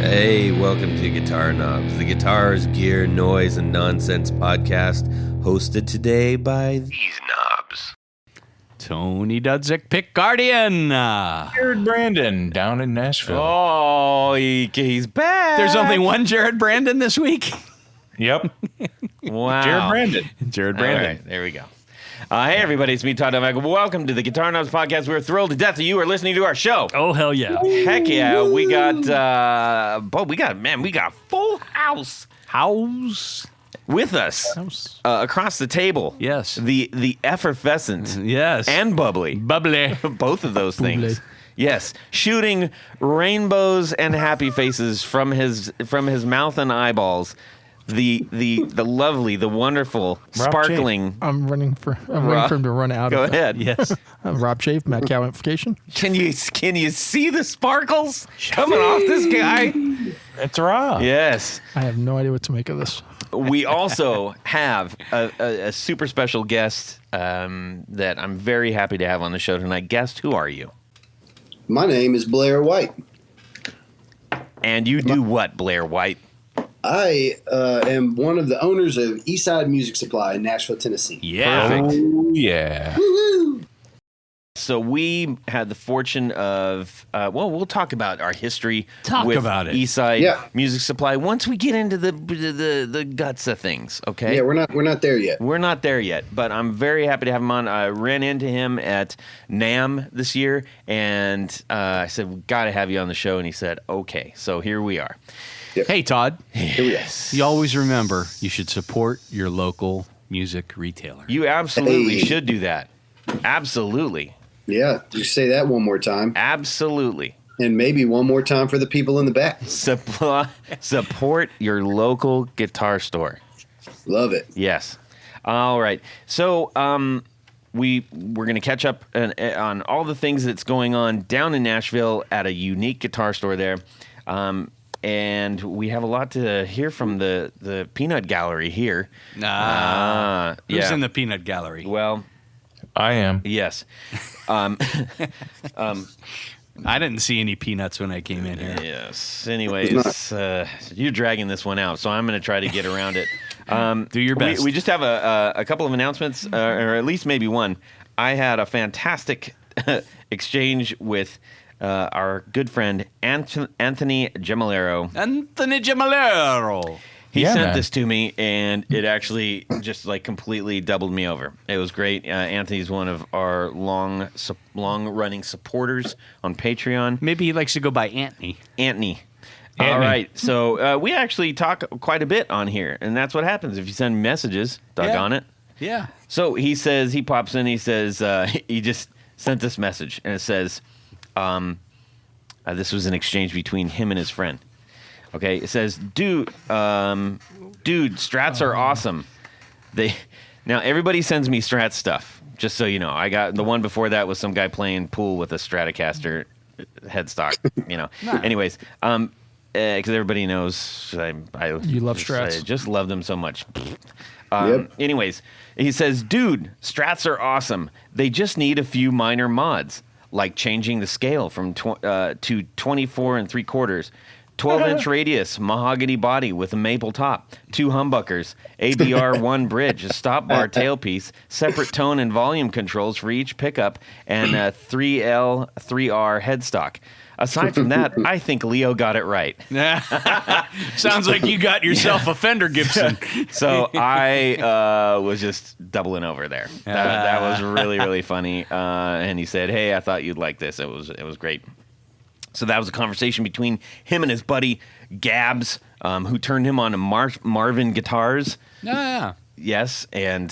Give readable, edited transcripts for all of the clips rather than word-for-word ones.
Hey, welcome to Guitar Knobs, the guitars, gear, noise, and nonsense podcast, hosted today by these knobs. Tony Dudzik, Pick Guardian. Jared Brandon down in Nashville. Oh, he's back. There's only one Jared Brandon this week. Yep. Wow. Jared Brandon. Jared Brandon. All right, there we go. Hey, everybody, it's me, Todd. Novak. Welcome to the Guitar Knobs podcast. We're thrilled to death that you are listening to our show. Oh, hell yeah. Heck yeah. We got full house. House. With us across the table. Yes. The effervescent. Yes. And bubbly. Bubbly. Both of those things. Bubbly. Yes, shooting rainbows and happy faces from his mouth and eyeballs. The lovely, the wonderful, Rob sparkling. I'm waiting for him to run out. Go of ahead. Yes. Rob Chafe, Matt Cow Amplification. Can you see the sparkles coming off this guy? It's Rob. Yes. I have no idea what to make of this. We also have a super special guest that I'm very happy to have on the show tonight. Guest, who are you? My name is Blair White. And you do what, Blair White? I am one of the owners of Eastside Music Supply in Nashville, Tennessee. Yeah. Perfect. Oh, yeah. Woo-hoo! So we had the fortune of, we'll talk about our history Talk with about it. Eastside Music Supply once we get into the guts of things, okay? Yeah, we're not there yet. We're not there yet, but I'm very happy to have him on. I ran into him at NAMM this year, and I said, we got to have you on the show, and he said, okay, so here we are. Hey, Todd. Yes. You always remember you should support your local music retailer. You absolutely Hey. should do that. Absolutely. Yeah, just say that one more time. Absolutely. And maybe one more time for the people in the back. Support your local guitar store. Love it. Yes. All right. So we're going to catch up on all the things that's going on down in Nashville at a unique guitar store there. And we have a lot to hear from the Peanut Gallery here. Who's yeah. in the peanut gallery? Well, I am. yes. I didn't see any peanuts when I came in here. Yes. Anyways, you're dragging this one out, so I'm going to try to get around it. Do your best. We just have a couple of announcements, or at least maybe one. I had a fantastic exchange with our good friend Anthony Gemalero. Anthony Gemalero. He Yeah, sent man. this to me, and it actually just like completely doubled me over. It was great. Anthony's one of our long-running supporters on Patreon. Maybe he likes to go by Anthony. Anthony. Anthony. All right. So we actually talk quite a bit on here, and that's what happens if you send messages. Doggone it. Yeah. So he pops in, he says, he just sent this message, and it says, this was an exchange between him and his friend. Okay, it says, dude, Strats are awesome. Now everybody sends me Strat stuff, just so you know. I got the one before that was some guy playing pool with a Stratocaster headstock, you know. Anyways, because everybody knows You love Strats. I just love them so much. Yep. Anyways, he says, dude, Strats are awesome. They just need a few minor mods, like changing the scale from to 24 3/4, 12-inch radius, mahogany body with a maple top, 2 humbuckers, ABR1 bridge, a stop bar tailpiece, separate tone and volume controls for each pickup, and a 3L 3R headstock. Aside from that, I think Leo got it right. Sounds like you got yourself a Fender Gibson. So I was just doubling over there. That was really, really funny. And he said, "Hey, I thought you'd like this. It was great." So that was a conversation between him and his buddy Gabs, who turned him on to Marvin guitars. Yeah. Yes, and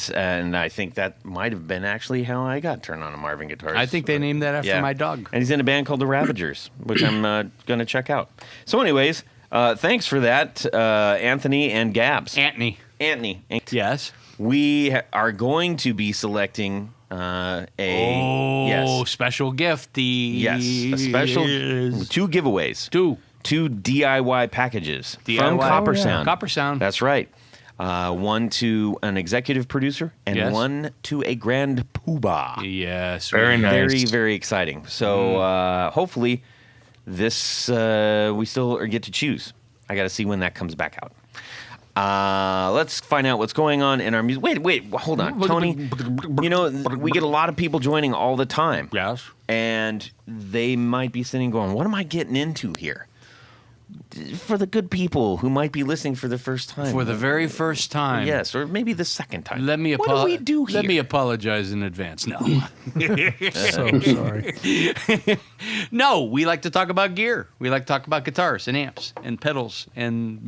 I think that might have been actually how I got turned on to Marvin guitars. I think they named that after my dog. And he's in a band called the Ravagers, which I'm going to check out. So anyways, thanks for that, Anthony and Gabs. Anthony. Yes. We are going to be selecting Special gift. a special 2 giveaways. 2 DIY packages from Copper Sound. Copper Sound. That's right. One to an executive producer and one to a grand poobah. Yes. Very nice. Very, very exciting. So hopefully this we still get to choose. I got to see when that comes back out. Let's find out what's going on in our music. Wait, hold on, Tony. You know, we get a lot of people joining all the time. Yes. And they might be sitting going, what am I getting into here? For the good people who might be listening for the first time. For the very first time. Yes, or maybe the second time. What do we do here? Let me apologize in advance. No. So sorry. No, we like to talk about gear. We like to talk about guitars and amps and pedals and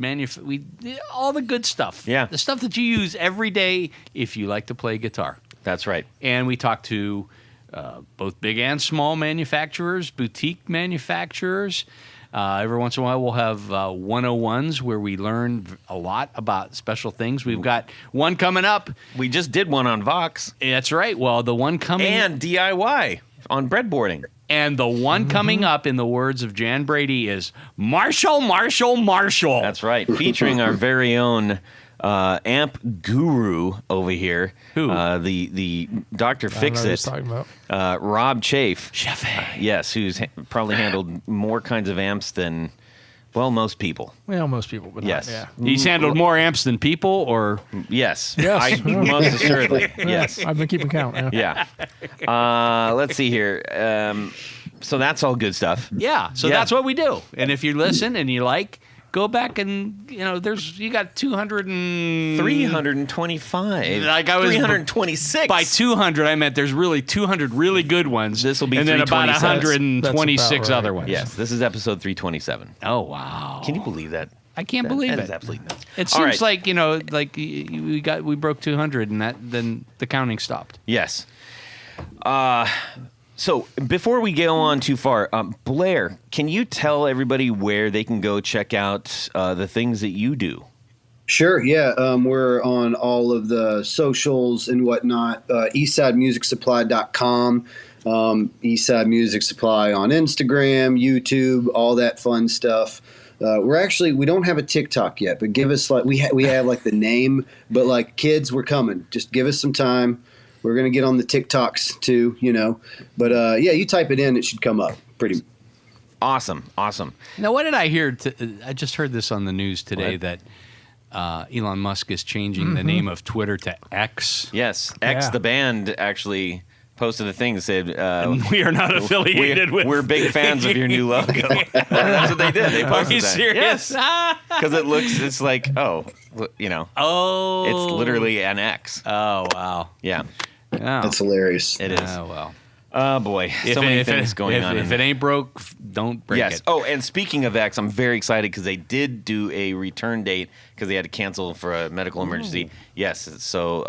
all the good stuff. Yeah. The stuff that you use every day if you like to play guitar. That's right. And we talk to both big and small manufacturers, boutique manufacturers. Every once in a while, we'll have 101s where we learn a lot about special things. We've got one coming up. We just did one on Vox. That's right. Well, the one coming... And DIY on breadboarding. And the one coming up, in the words of Jan Brady, is Marshall, Marshall, Marshall. That's right. Featuring our very own amp guru over here. Who? The Dr. Fix-It. Talking about. Rob Chafe. Chafe. Yes, who's probably handled more kinds of amps than, well, most people. Well, most people, but Yes. not, He's handled more amps than people, or... Yes. Yes. Most assuredly. Yes. I've been keeping count. Yeah. Yeah. Let's see here. So that's all good stuff. Yeah, so that's what we do. And if you listen and you like... Go back and, you got 325. Like I was 326. By 200, I meant there's really 200 really good ones. This will be and then about 327. 126 That's about other right. ones. Yes, this is episode 327. Oh, wow. Can you believe that? I can't believe That it. is absolutely nuts. It All seems right. like, we broke 200 and then the counting stopped. Yes. So before we go on too far, Blair, can you tell everybody where they can go check out the things that you do? Sure, yeah. We're on all of the socials and whatnot. EastsideMusicSupply.com. Eastside Music Supply on Instagram, YouTube, all that fun stuff. We don't have a TikTok yet, but give us we have like the name, but like kids, we're coming. Just give us some time. We're going to get on the TikToks too, But yeah, you type it in, it should come up. Pretty Awesome. Now, what did I hear? I just heard this on the news today What? that Elon Musk is changing the name of Twitter to X. Yes, X Yeah. the band actually posted a thing that said, We are not affiliated with. we're big fans of your new logo. That's what they did. They Are posted you that. serious? Yes. Because it's like, Oh. it's literally an X. Oh, wow. Yeah, Oh. That's hilarious. it is. Oh, well. Oh, boy. So many things going on. If it ain't broke, don't break Yes. it. Oh, and speaking of X, I'm very excited because they did do a return date because they had to cancel for a medical emergency. Yes. So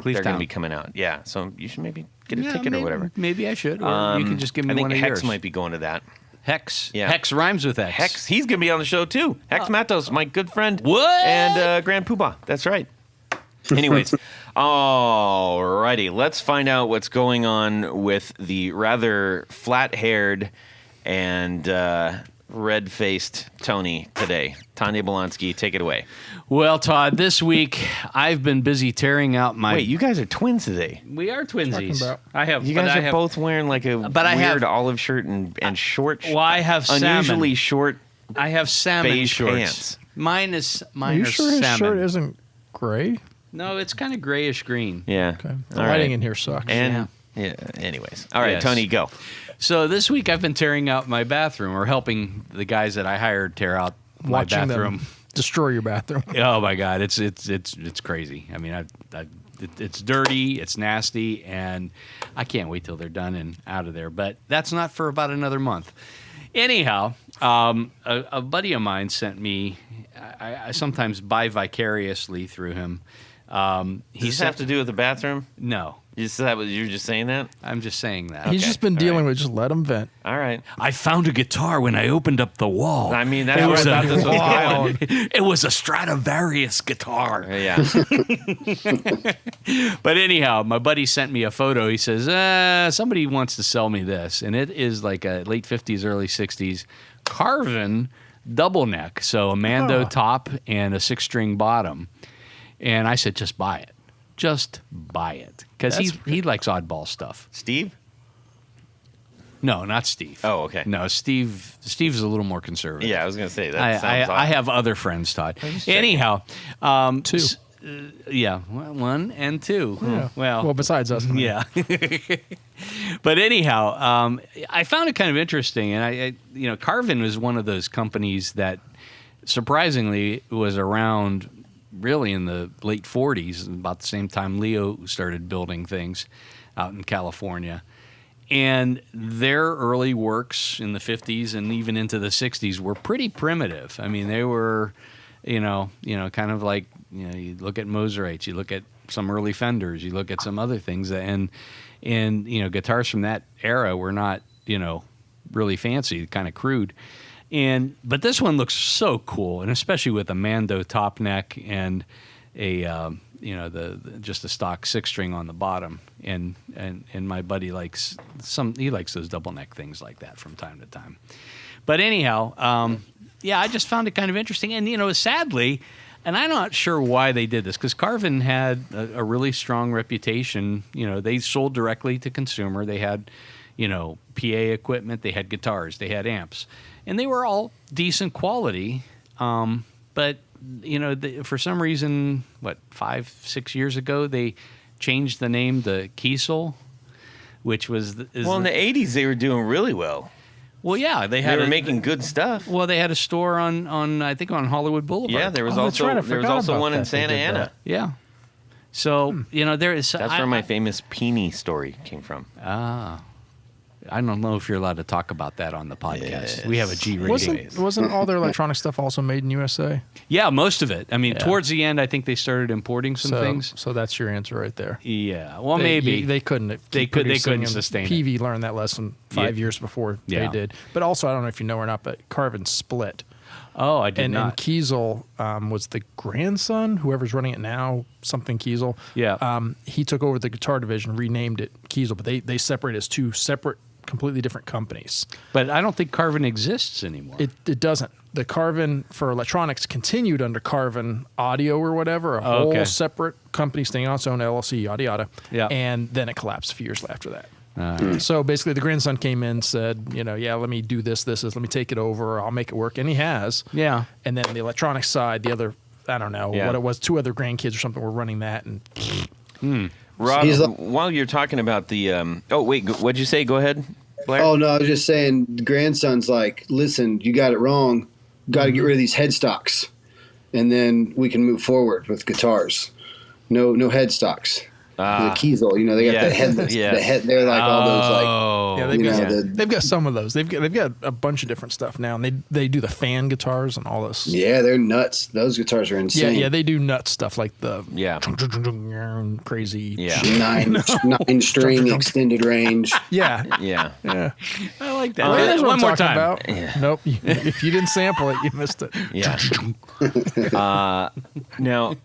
they're going to be coming out. Yeah. So you should maybe get a ticket or whatever. Maybe I should. Or you can just give me I think one of Hex yours. might be going to that. Hex. Yeah. Hex rhymes with X. Hex, he's going to be on the show too. Hex Matos, my good friend. What? And Grand Poobah. That's right. Anyways, alrighty. Let's find out what's going on with the rather flat-haired and red-faced Tony today. Tanya Bolonsky, take it away. Well, Todd, this week I've been busy tearing out my. Wait, you guys are twins today. We are twinsies. Talking about- I have. You but guys I are have, both wearing like a But I weird have- olive shirt and short, Well, I have unusually salmon. short. I have salmon beige shorts. pants. Mine is. Are Mine you are sure his salmon. shirt isn't gray? No, it's kind of grayish green. Yeah. Okay. The All lighting right. in here sucks. And yeah. Anyways, all right, Yes. Tony, go. So this week I've been tearing out my bathroom, or helping the guys that I hired tear out my Watching bathroom. them destroy your bathroom. Oh my God, it's crazy. I mean, it's dirty, it's nasty, and I can't wait till they're done and out of there. But that's not for about another month. Anyhow, a buddy of mine sent me. I sometimes buy vicariously through him. Does this have to do with the bathroom? No, You're just saying that? I'm just saying that. He's Okay. just been All dealing right. with just let him vent. All right. I found a guitar when I opened up the wall. I mean, that's It what was I thought a- this was Wild. It was a Stradivarius guitar. Yeah. But anyhow, my buddy sent me a photo. He says, somebody wants to sell me this. And it is like a late 50s, early 60s Carvin double neck. So a Mando top and a 6-string bottom. And I said, just buy it. Just buy it. Because he likes oddball stuff. Steve? No, not Steve. Oh, okay. No, Steve's a little more conservative. Yeah, I was gonna say that. I have other friends, Todd. Anyhow, Two. Yeah, one and two. Yeah. Well, besides us. yeah. But anyhow, I found it kind of interesting, and I Carvin was one of those companies that surprisingly was around really in the late 40s, about the same time Leo started building things out in California. And their early works in the 50s and even into the 60s were pretty primitive. I mean, they were, kind of like, you look at Moserites, you look at some early Fenders, you look at some other things, and guitars from that era were not, really fancy, kind of crude. But this one looks so cool, and especially with a Mando top neck and a just a stock 6-string on the bottom. And my buddy likes those double neck things like that from time to time. But anyhow, I just found it kind of interesting. And sadly, and I'm not sure why they did this, because Carvin had a really strong reputation. They sold directly to consumer. They had PA equipment, they had guitars, they had amps, and they were all decent quality. But for some reason, 5-6 years ago, they changed the name to Kiesel, which was in the 80s they were doing really well. Well, yeah, they were making good stuff. Well, they had a store on I think on Hollywood Boulevard. Yeah, there was also one in Santa Ana. Yeah. So there is. That's where my famous Peony story came from. I don't know if you're allowed to talk about that on the podcast. Yes. We have a G rating. Wasn't all their electronic stuff also made in USA? Yeah, most of it. I mean, towards the end, I think they started importing some things. So that's your answer right there. Yeah. Well, maybe they couldn't. They couldn't sustain PV learned that lesson 5 years before they did. But also, I don't know if you know or not, but Carvin split. Oh, I did not. And Kiesel was the grandson, whoever's running it now, something Kiesel. Yeah. He took over the guitar division, renamed it Kiesel, but they separated as two separate, completely different companies. But I don't think Carvin exists anymore. It doesn't. The Carvin for electronics continued under Carvin Audio or whatever, a whole separate company staying on its own LLC, yada yada. Yeah. And then it collapsed a few years after that. So basically, the grandson came in, said, let me do this, let me take it over, I'll make it work, and he has. Yeah. And then the electronics side, the other, I don't know what it was, 2 other grandkids or something were running that, and. Rob, while you're talking about the what'd you say? Go ahead, Blair. Oh no, I was just saying the grandson's like, listen, you got it wrong. Got to get rid of these headstocks, and then we can move forward with guitars. No headstocks. The Kiesel, they got the headless. The head, they're like all those they've got some of those. They've got a bunch of different stuff now, and they do the fan guitars and all this. Yeah, they're nuts. Those guitars are insane. Yeah, they do nuts stuff like the crazy 9-string extended range. Yeah. I like that. Well, one more time. About. Yeah. Nope. If you didn't sample it, you missed it. Yeah. Now,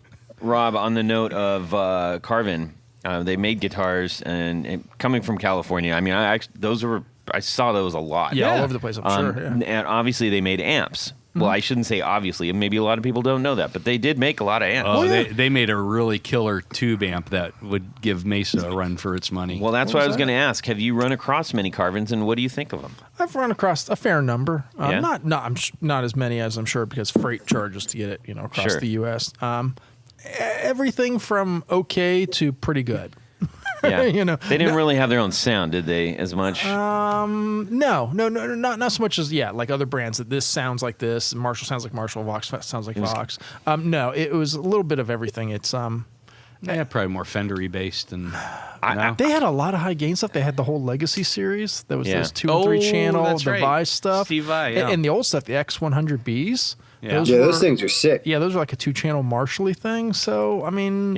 Rob, on the note of Carvin. They made guitars, and coming from California, I mean, I saw those a lot. Yeah, all over the place, I'm sure. Yeah. And obviously, they made amps. Well, I shouldn't say obviously. Maybe a lot of people don't know that, but they did make a lot of amps. Oh, they made a really killer tube amp that would give Mesa a run for its money. Well, that's what I was going to ask. Have you run across many Carvins, and what do you think of them? I've run across a fair number. Not as many as I'm sure, because freight charges to get it across the U.S. Everything from okay to pretty good. Yeah, they didn't really have their own sound, did they? As much? No, not so much as like other brands. That this sounds like this, Marshall sounds like Marshall, Vox sounds like Vox. No, it was a little bit of everything. It's probably more Fendery based, and they had a lot of high gain stuff. They had the whole Legacy series. There was those 2 and 3 channel, the Vice stuff, Steve Vai, and the old stuff, the X100Bs. Yeah. Those things are sick. Yeah, those are like a 2-channel Marshall-y thing. So I mean,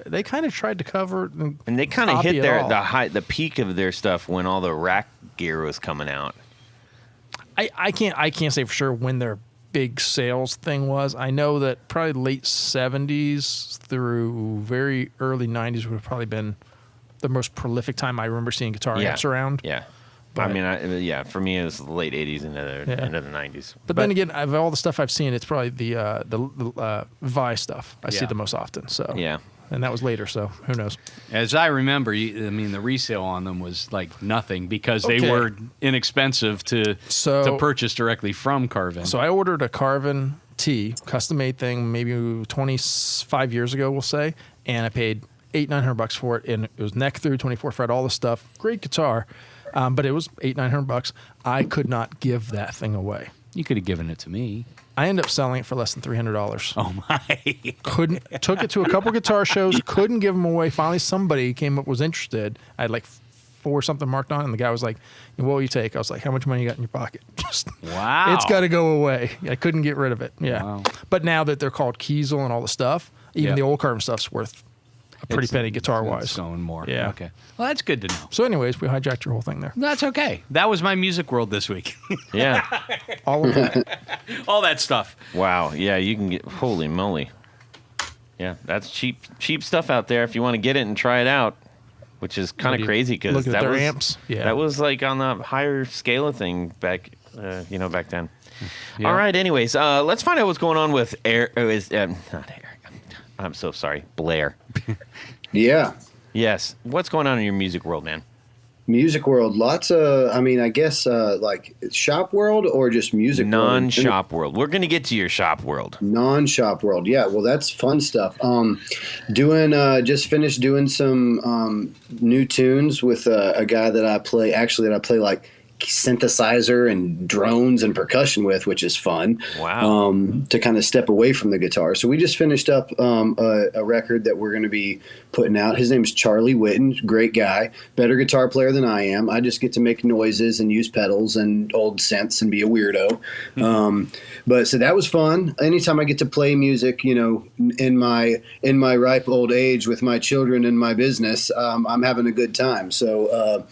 they kind of tried to cover, and they kind of hit the peak of their stuff when all the rack gear was coming out. I can't say for sure when their big sales thing was. I know that probably late 70s through very early 90s would have probably been the most prolific time I remember seeing guitar amps around. Yeah. But, I mean, for me, it was the late 80s and into the 90s. But then again, of all the stuff I've seen, it's probably the Vi stuff I see the most often. So and that was later. So who knows? As I remember, the resale on them was like nothing because they Okay. were inexpensive to purchase directly from Carvin. So I ordered a Carvin T, custom made thing, maybe 25 years ago, we'll say, and I paid $800-900 for it, and it was neck through, 24 fret, all the stuff. Great guitar, but it was $800-900. I could not give that thing away. You could have given it to me. I ended up selling it for less than $300. Oh my! Took it to a couple guitar shows, couldn't give them away. Finally, somebody came up, was interested. I had like 4 something marked on it, and the guy was like, "What will you take?" I was like, "How much money you got in your pocket?" Just Wow. it's got to go away. I couldn't get rid of it. Yeah, Wow. but now that they're called Kiesel and all the stuff, even Yeah. the old Carvin stuff's worth a pretty penny guitar wise. It's going more. Yeah. Okay. Well, that's good to know. So, anyways, we hijacked your whole thing there. That's okay. That was my music world this week. Yeah. All of that. All that stuff. Wow. Yeah, you can get. Holy moly. Yeah, that's cheap stuff out there if you want to get it and try it out, which is kind of crazy because Looking at that their was amps. Yeah. that was like on the higher scale of thing back then. Yeah. All right. Anyways, let's find out what's going on with not Eric. I'm so sorry, Blair. Yeah. Yes. What's going on in your music world, man? Music world, lots of, I guess, like shop world or just music world? Non-shop world. We're going to get to your shop world. Non-shop world. Yeah, well, that's fun stuff. Just finished doing some new tunes with a guy that I play like synthesizer and drones and percussion with, which is fun. Wow. To kind of step away from the guitar. So we just finished up a record that we're going to be putting out. His name's Charlie Witten, great guy, better guitar player than I am. I just get to make noises and use pedals and old synths and be a weirdo. But so that was fun. Anytime I get to play music, in my ripe old age with my children and my business, I'm having a good time. So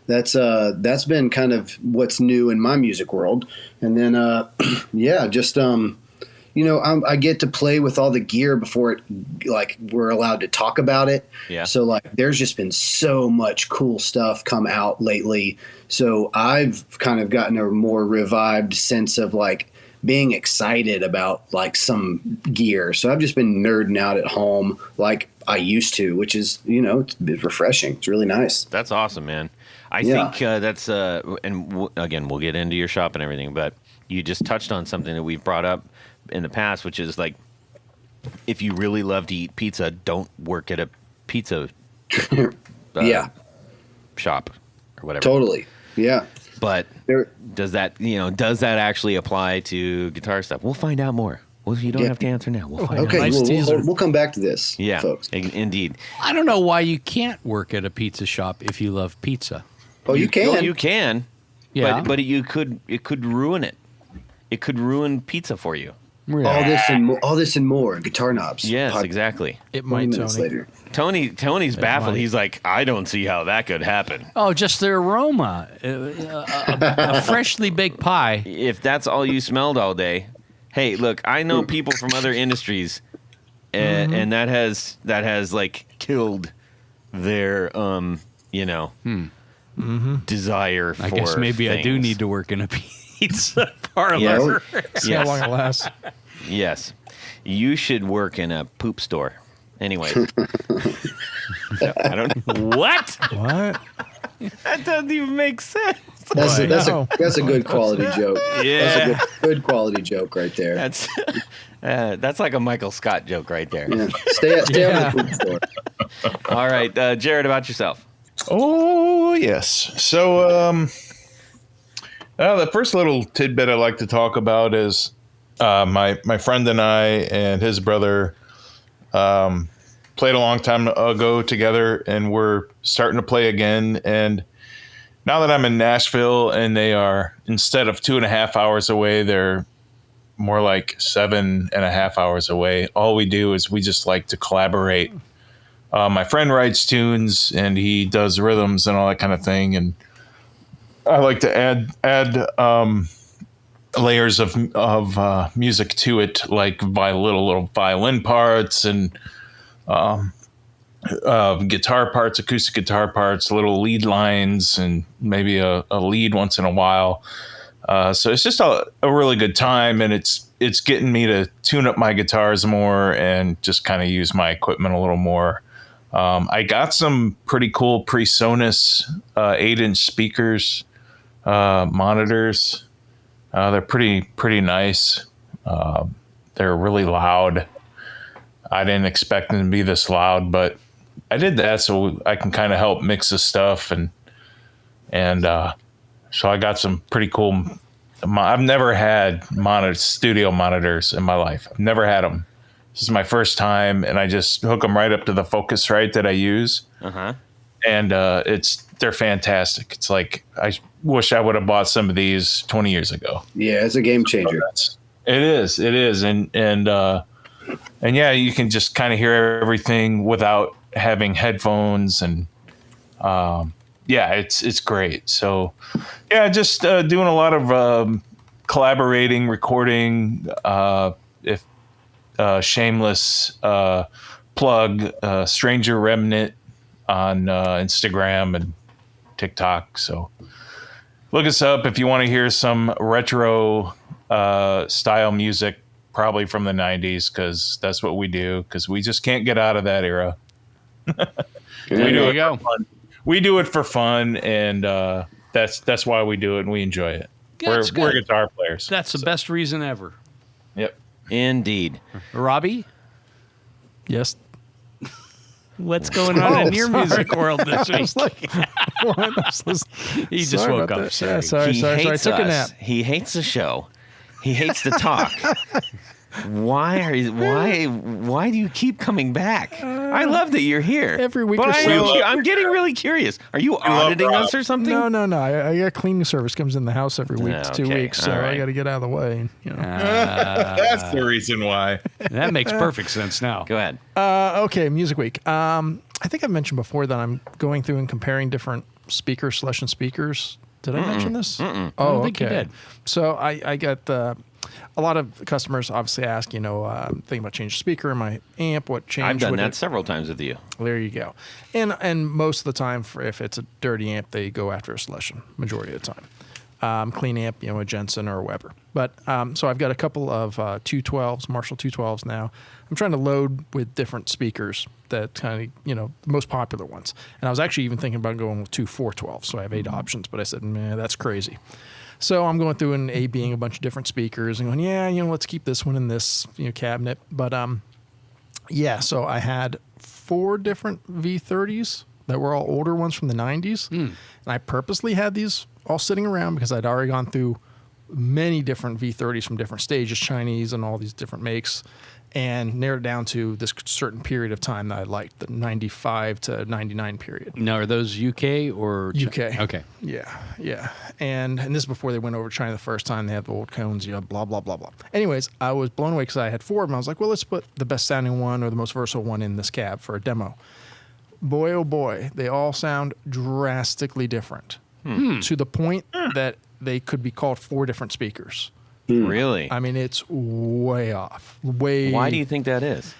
that's been kind of what's new in my music world. And then I get to play with all the gear before we're allowed to talk about it. Yeah. So there's just been so much cool stuff come out lately. So I've kind of gotten a more revived sense of being excited about some gear. So I've just been nerding out at home like I used to, which is, it's a bit refreshing. It's really nice. That's awesome, man. I think that's again, we'll get into your shop and everything, but you just touched on something that we've brought up in the past, which is if you really love to eat pizza, don't work at a pizza shop or whatever. Totally. Yeah. But does that actually apply to guitar stuff? We'll find out more. Well, you don't have to answer now. We'll find out. Okay, Nice teaser. we'll come back to this, Yeah, folks. indeed. I don't know why you can't work at a pizza shop if you love pizza. Oh, you can. Well, you can. Yeah. But it could ruin it. It could ruin pizza for you. Really? All this and more. Guitar knobs. Yes, Pod- exactly. It 20 might, minutes Tony. later. Tony's baffled. might. He's like, I don't see how that could happen. Oh, just the aroma. A freshly baked pie. If that's all you smelled all day, hey, look, I know people from other industries, and that has killed their desire for I guess maybe I do things. need to work in a pizza parlor. Yes. See how long it lasts. Yes, you should work in a poop store. Anyway, I don't. What? What? That doesn't even make sense. That's No. a good quality joke. Yeah. That's a good quality joke right there. That's like a Michael Scott joke right there. Yeah. Stay out of the food store. All right, Jared, about yourself. Oh, yes. So, the first little tidbit I'd like to talk about is my friend and I and his brother played a long time ago together, and we're starting to play again. And now that I'm in Nashville and they are, instead of 2.5 hours away, they're more like 7.5 hours away. All we do is we just like to collaborate. My friend writes tunes and he does rhythms and all that kind of thing. And I like to add layers of music to it, like little violin parts and guitar parts, acoustic guitar parts, little lead lines, and maybe a lead once in a while. So it's just a really good time, and it's it's getting me to tune up my guitars more and just kind of use my equipment a little more. I got some pretty cool PreSonus 8-inch speakers, monitors. They're pretty nice. They're really loud. I didn't expect them to be this loud, but I did that so I can kind of help mix the stuff, and so I got some pretty cool. I've never had studio monitors in my life. I've never had them. This is my first time, and I just hook them right up to the Focusrite that I use. And they're fantastic. It's like I wish I would have bought some of these 20 years ago. Yeah, it's a game changer. It is, and yeah, you can just kind of hear everything without having headphones, and yeah, it's great. So yeah, just doing a lot of collaborating, recording. If shameless plug, Stranger Remnant on Instagram and TikTok. So look us up if you want to hear some retro style music, probably from the 90s, because that's what we do, because we just can't get out of that era. We do it for fun, and that's why we do it, and we enjoy it. We're guitar players. That's the best reason ever. Yep. Indeed. Robbie, Yes. what's going on in your music world this week? He just Sorry woke about up. that. Sorry. Yeah, sorry. He I hates took a us. nap. He hates the show. He hates to talk. Why do you keep coming back? I love that you're here. Every week but or so. I'm getting really curious. Are you auditing Rob. us or something? No. I got cleaning service comes in the house every week. It's 2 Okay, weeks, so all right. I got to get out of the way. That's the reason why. That makes perfect sense now. Go ahead. Okay, Music Week. I think I've mentioned before that I'm going through and comparing different speakers, Celestion speakers. Did I mention this? Oh, I don't think you okay. did. So I got a lot of customers obviously ask, thinking about changing speaker in my amp. What change? I've done would that it- several times with you. There you go. And most of the time, if it's a dirty amp, they go after a Celestion. Majority of the time, clean amp, a Jensen or a Weber. But so I've got a couple of 212s, Marshall 212s now. I'm trying to load with different speakers that kind of the most popular ones. And I was actually even thinking about going with two 412s, so I have 8 options. But I said, man, that's crazy. So I'm going through and A/Bing a bunch of different speakers and going, let's keep this one in this cabinet. But yeah, so I had 4 different V30s that were all older ones from the 90s. And I purposely had these all sitting around because I'd already gone through many different V30s from different stages, Chinese and all these different makes, and narrowed it down to this certain period of time that I liked, the 95 to 99 period. Now, are those UK or UK. Okay. Yeah. And this is before they went over to China the first time. They have the old cones, blah, blah, blah, blah. Anyways, I was blown away because I had 4 of them. I was like, well, let's put the best sounding one or the most versatile one in this cab for a demo. Boy, oh boy, they all sound drastically different to the point that they could be called 4 different speakers. Really? I mean, it's way off. Why do you think that is?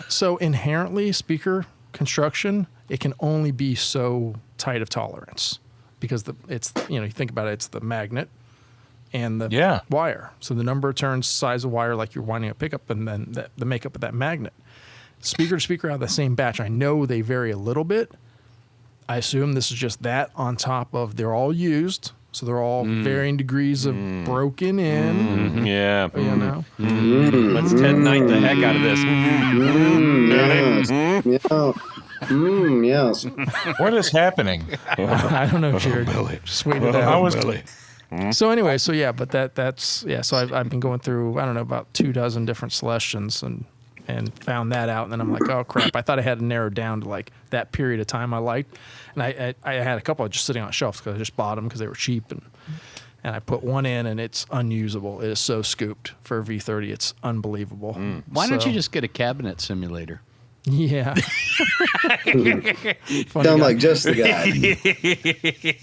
So inherently, speaker construction, it can only be so tight of tolerance because it's you think about it, it's the magnet and the wire. So the number of turns, size of wire, like you're winding a pickup, and then the makeup of that magnet. Speaker to speaker out of the same batch. I know they vary a little bit. I assume this is just that on top of they're all used. So they're all varying degrees of broken in. Yeah. Let's Ted Knight the heck out of this. Yes. What is happening? I don't know, Jared. Just wait it out. So anyway, but that's So I've been going through about 24 different Celestions and found that out, and then I'm like, oh crap! I thought I had it narrowed down to like that period of time I liked, and I had a couple just sitting on shelves because I just bought them because they were cheap, and I put one in and it's unusable. It is so scooped for a V30, it's unbelievable. Why don't you just get a cabinet simulator? Yeah. Sound like just the guy.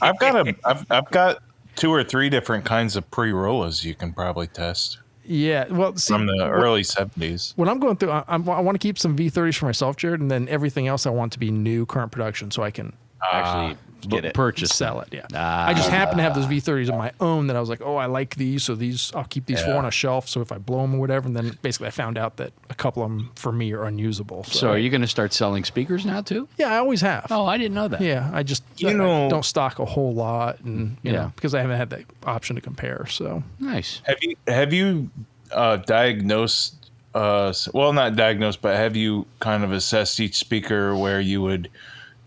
I've got 2 or 3 different kinds of pre-rollers you can probably test. Yeah, well, see, From the early 70s. when I'm going through, I want to keep some V30s for myself, Jared, and then everything else I want to be new, current production, so I can actually get it. Purchase sell it. Yeah, I just happen to have those V30s of my own that I was like, oh, I like these, so I'll keep these 4 on a shelf. So if I blow them or whatever, and then basically I found out that a couple of them for me are unusable. So are you going to start selling speakers now too? Yeah, I always have. Oh, I didn't know that. Yeah, I just I don't stock a whole lot, and you know, because I haven't had that option to compare. So Nice. Have you diagnosed? Well, not diagnosed, but have you kind of assessed each speaker where you would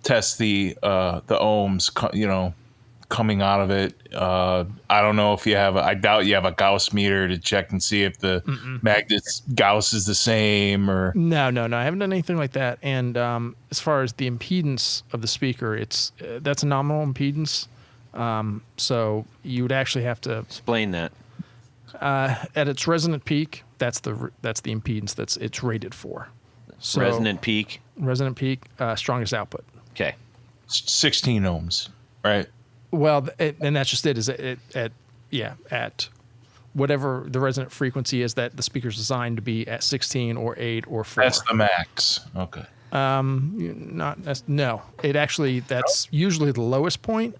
test the ohms, coming out of it? I don't know if you have. I doubt you have a Gauss meter to check and see if the magnet's Gauss is the same or. No. I haven't done anything like that. And as far as the impedance of the speaker, it's that's a nominal impedance. So you would actually have to Explain that. at its resonant peak. That's the impedance it's rated for. So Resonant peak. resonant peak, strongest output. Okay. 16 ohms, right? Well, and that's just it. Is it at whatever the resonant frequency is that the speaker's designed to be at 16 or 8 or 4. That's the max. Okay. No. It actually that's usually the lowest point.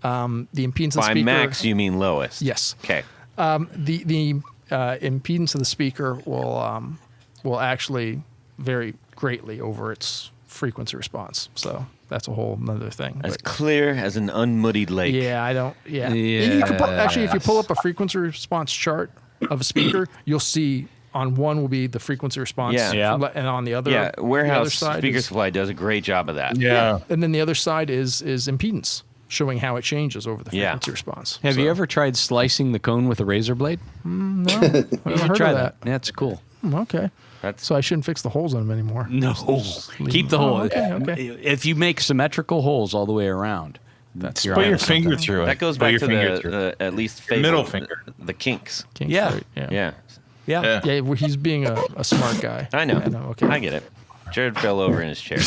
The impedance of the By speaker. max, you mean lowest. Yes. Okay. The impedance of the speaker will actually vary greatly over its frequency response. So that's a whole nother thing. As But, clear as an unmuddied lake. yeah, I don't. Yeah. You can actually, if you pull up a frequency response chart of a speaker, you'll see on one will be the frequency response, Yeah. and on the other, Yeah, the Warehouse other side Speaker is, Supply does a great job of that. Yeah. and then the other side is impedance, showing how it changes over the Yeah. frequency response. Have you So, ever tried slicing the cone with a razor blade? No, I've never heard Try of that. That's cool. Okay, That's so I shouldn't fix the holes in them anymore. No, keep the hole. okay. If you make symmetrical holes all the way around, That's you're Put on your to finger something. through it. that goes Put back your to finger through the at least middle fabled, finger. the kinks. Kinks, Yeah. right, yeah. Yeah. Yeah. Yeah. Yeah, well, he's being a smart guy. I know. Okay. I get it. Jared fell over in his chair.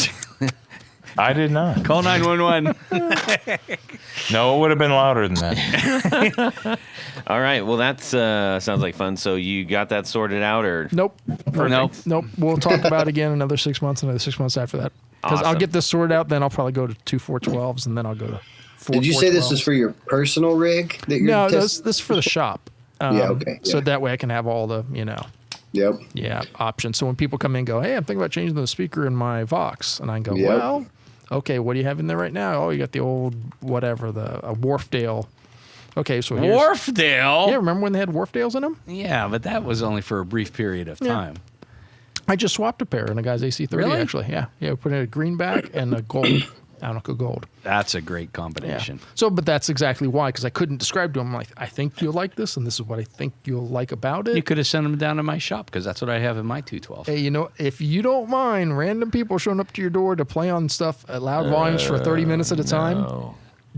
I did not. Call 911. No, it would have been louder than that. All right. Well, that's sounds like fun. So you got that sorted out, or Nope. Nope. Nope. We'll talk about it again another 6 months, another 6 months after that. Because I'll Awesome. get this sorted out, then I'll probably go to 2 412s, and then I'll go to 4 Did you say this is 412s. for your personal rig? That you're No, testing? this is for the shop. Yeah, okay, So yeah. that way I can have all the, Yep. options. So when people come in and go, hey, I'm thinking about changing the speaker in my Vox, and I go, Yep. well, okay, what do you have in there right now? Oh, you got the old whatever, a Wharfdale. Okay, so here's... Wharfdale. Yeah, remember when they had Wharfdales in them? Yeah, but that was only for a brief period of time. I just swapped a pair in a guy's AC30, Really? actually. Yeah, we put in a greenback and a gold. Anico gold. That's a great Yeah. combination. So, but that's exactly why, because I couldn't describe to him, like, I think you'll like this, and this is what I think you'll like about it. You could have sent them down to my shop because that's what I have in my 212. Hey, if you don't mind random people showing up to your door to play on stuff at loud volumes for 30 minutes at a time,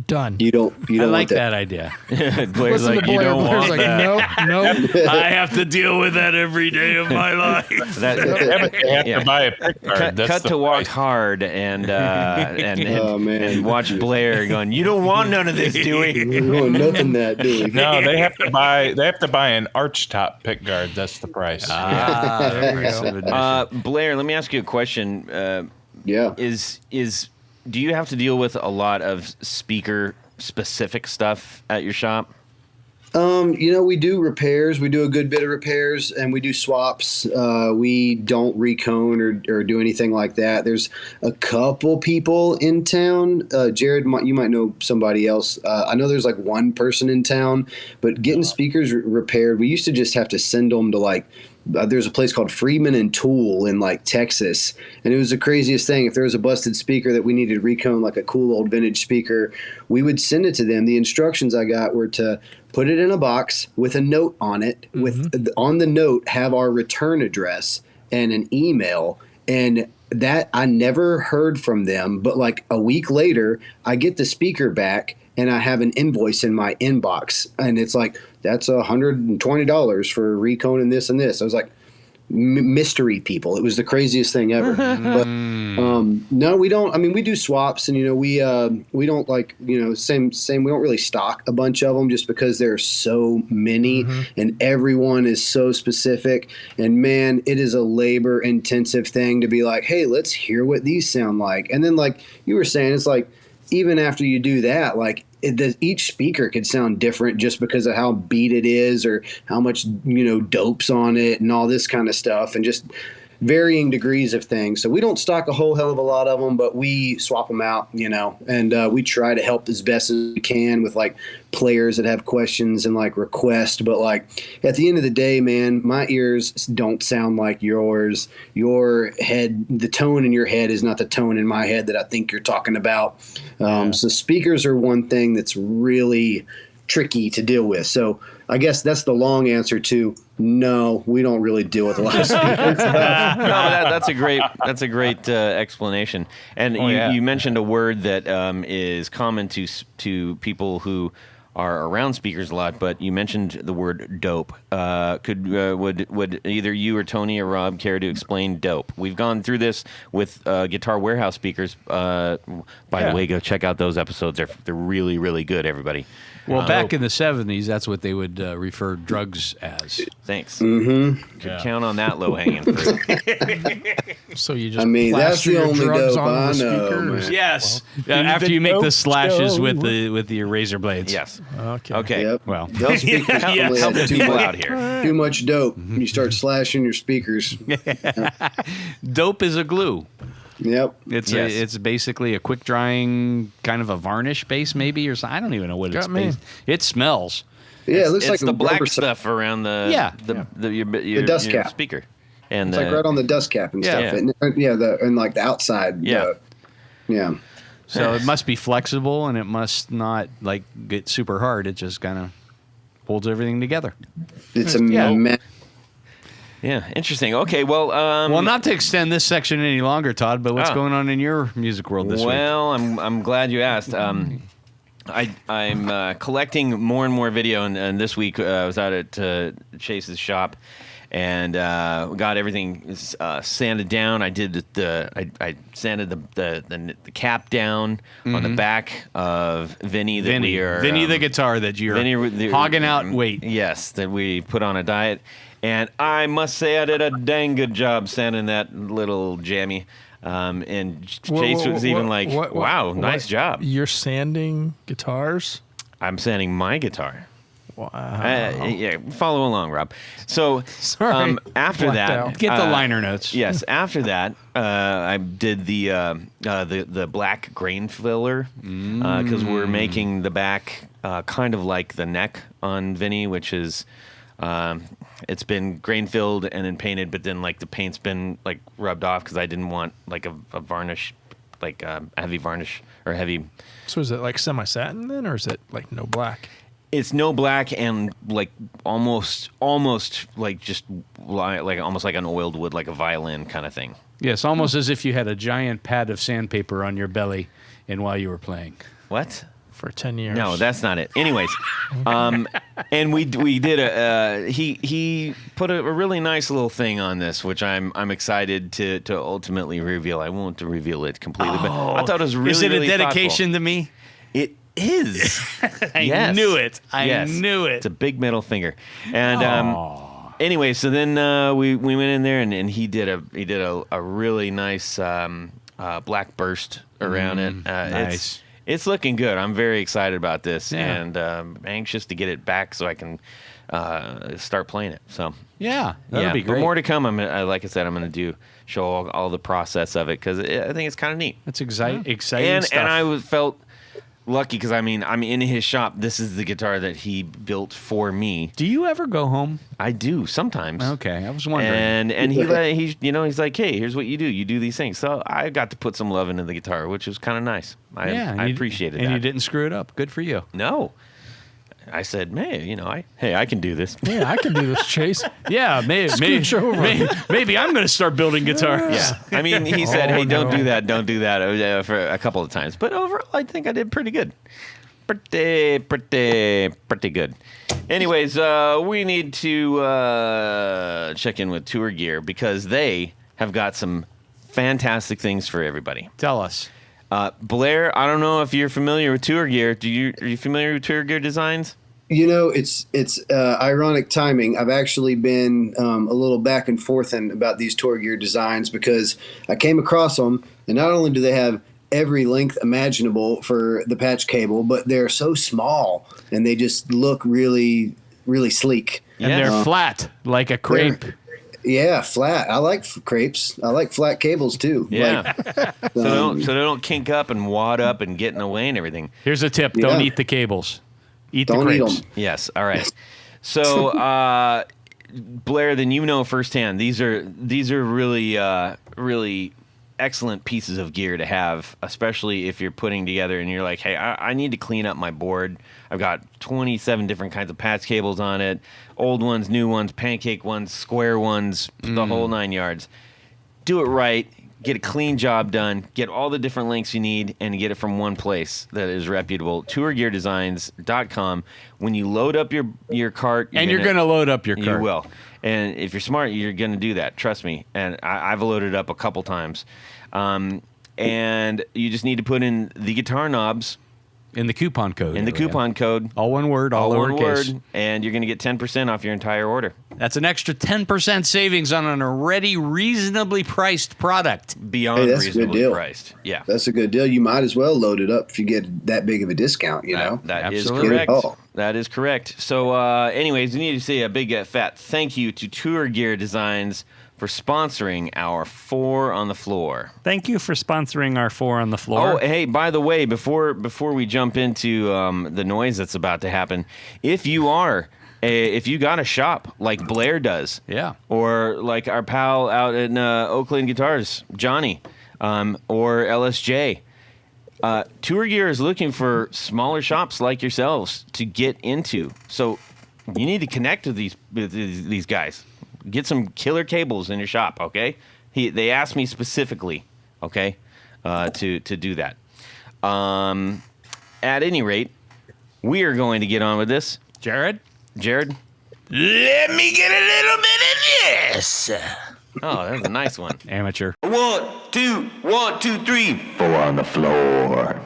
done. You don't. You I don't like want that idea. Blair's Listen like, to you Blair. don't Blair's want like, that. no. I have to deal with that every day of my life. That, Yeah, but they have Yeah. to buy a pick guard. cut That's the to walk price. hard and Oh, man. and watch Blair going, you don't want none of this, do we? We want nothing that, do we? No, they have to buy. They have to buy an arch top pick guard. That's the price. Aggressive admission. Blair, let me ask you a question. Yeah. Do you have to deal with a lot of speaker specific stuff at your shop? We do repairs. We do a good bit of repairs, and we do swaps. We don't recone or do anything like that. There's a couple people in town. Jared, you might know somebody else. I know there's like one person in town, but getting speakers repaired, we used to just have to send them to there's a place called Freeman and Tool in Texas, and it was the craziest thing. If there was a busted speaker that we needed to recone, like a cool old vintage speaker, we would send it to them. The instructions I got were to put it in a box with a note on it. On the note, have our return address and an email. And that I never heard from them, but like a week later, I get the speaker back and I have an invoice in my inbox, and it's like, that's $120 for reconing this and this. I was like, mystery people. It was the craziest thing ever. But no, we don't. I mean, we do swaps, and we don't same. We don't really stock a bunch of them just because there are so many, and everyone is so specific. And man, it is a labor intensive thing to be like, hey, let's hear what these sound like. And then like you were saying, it's like even after you do that, like each speaker could sound different just because of how beat it is or how much, dope's on it and all this kind of stuff, and just varying degrees of things. So we don't stock a whole hell of a lot of them, but we swap them out, and we try to help as best as we can with like players that have questions and like requests. But like at the end of the day, man, my ears don't sound like yours. Your head, the tone in your head is not the tone in my head that I think you're talking about. So speakers are one thing that's really tricky to deal with. So I guess that's the long answer to no, we don't really deal with a lot of speakers. That's a great explanation. And you mentioned a word that is common to people who are around speakers a lot, but you mentioned the word dope. Would either you or Tony or Rob care to explain dope? We've gone through this with Guitar Warehouse speakers. By the way, go check out those episodes. They're really, really good, everybody. Well, back in the 70s, that's what they would refer drugs as. Thanks. Mm-hmm. Could count on that low-hanging fruit. So you just that's the only drugs dope on I the know. speakers. Yes, after you make the slashes with the razor blades. Yes. Okay. Yep. Well, Those speakers probably Help had people out here. too much dope. You start slashing your speakers. dope is a glue. Yep. It's basically a quick drying kind of a varnish base, maybe, or something. I don't even know what it's based. It smells. Yeah, it looks like the black rubber stuff around the dust cap speaker, and it's like right on the dust cap and stuff. And like the outside. Yeah. So it must be flexible, and it must not like get super hard. It just kind of holds everything together. It's a Yeah, interesting. Okay, well, not to extend this section any longer, Todd, but what's going on in your music world this week? Well, I'm glad you asked. I'm collecting more and more video, and this week I was out at Chase's shop and got everything sanded down. I did I sanded the cap down on the back of Vinny. Vinny the guitar that you're hogging out weight. Yes, that we put on a diet. And I must say I did a dang good job sanding that little jammy. And Chase was even like, wow, nice job. You're sanding guitars? I'm sanding my guitar. Wow. Follow along, Rob. So Sorry. After that, out. Get the liner notes. Yes, after that, I did the black grain filler because we're making the back kind of like the neck on Vinny, which is it's been grain filled and then painted, but then like the paint's been like rubbed off because I didn't want like a varnish, like a heavy varnish or heavy. So is it like semi-satin then, or is it like no black? It's no black and like almost like just like almost like an oiled wood, like a violin kind of thing. Yes, almost as if you had a giant pad of sandpaper on your belly and while you were playing. What? For 10 years. No, that's not it. Anyways, and we did he put a really nice little thing on this, which I'm excited to ultimately reveal. I won't reveal it completely, but I thought it was really, is it really a dedication thoughtful. to me? It is. I knew it. Yes. I knew it. It's a big middle finger. And anyway, so then we went in there and he did a really nice black burst around it. Nice. It's looking good. I'm very excited about this, Yeah. and anxious to get it back so I can start playing it. So Yeah, that'll be but great. more to come. Like I said, I'm going to show all the process of it because I think it's kind of neat. That's exciting And stuff. I felt lucky because I'm in his shop. This is the guitar that he built for me. Do you ever go home? I do sometimes. Okay, I was wondering. And he's like, hey, here's what you do. You do these things. So I got to put some love into the guitar, which was kind of nice. I appreciated that. And you didn't screw it up. Good for you. No. I said, man, I can do this. Yeah, I can do this, Chase. Yeah, maybe I'm going to start building guitars. Yeah. I mean, he said, hey, don't do that for a couple of times. But overall, I think I did pretty good. Pretty good. Anyways, we need to check in with Tour Gear because they have got some fantastic things for everybody. Tell us. Blair, I don't know if you're familiar with Tour Gear. Are you familiar with Tour Gear designs? It's ironic timing. I've actually been a little back and forth about these Tour Gear designs because I came across them, and not only do they have every length imaginable for the patch cable, but they're so small and they just look really, really sleek. And they're flat like a crepe. Yeah, flat. I like crepes. I like flat cables too. Yeah. So they don't kink up and wad up and get in the way and everything. Here's a tip: don't eat the cables. Eat Don't the eat crepes. 'em. Yes. All right. So, Blair, then you know firsthand these are really really excellent pieces of gear to have, especially if you're putting together and you're like, hey, I need to clean up my board. I've got 27 different kinds of patch cables on it, old ones, new ones, pancake ones, square ones, the whole 9 yards. Do it right. Get a clean job done. Get all the different links you need and get it from one place that is reputable. TourGearDesigns.com. When you load up your cart, You're going to load up your cart. You will. And if you're smart, you're going to do that. Trust me. And I've loaded up a couple times. And you just need to put in the guitar knobs. In the coupon code. Coupon code. All one word, all lowercase. And you're going to get 10% off your entire order. That's an extra 10% savings on an already reasonably priced product. Beyond that's a good reasonably deal. priced. Yeah. That's a good deal. You might as well load it up if you get that big of a discount, you know? That is Absolutely. correct. Oh. That is correct. So, anyways, we need to say a big fat thank you to Tour Gear Designs for sponsoring our 4 on the Floor. Thank you for sponsoring our 4 on the Floor. Oh, hey, by the way, before we jump into the noise that's about to happen, if you got a shop like Blair does, Yeah. or like our pal out in Oakland Guitars, Johnny, or LSJ, Tour Gear is looking for smaller shops like yourselves to get into. So you need to connect with these guys. Get some killer cables in your shop, okay? They asked me specifically, okay, to do that. At any rate, we are going to get on with this. Jared? Let me get a little bit of this. Oh, that was a nice one. Amateur. 1, 2, 3. 4 on the floor.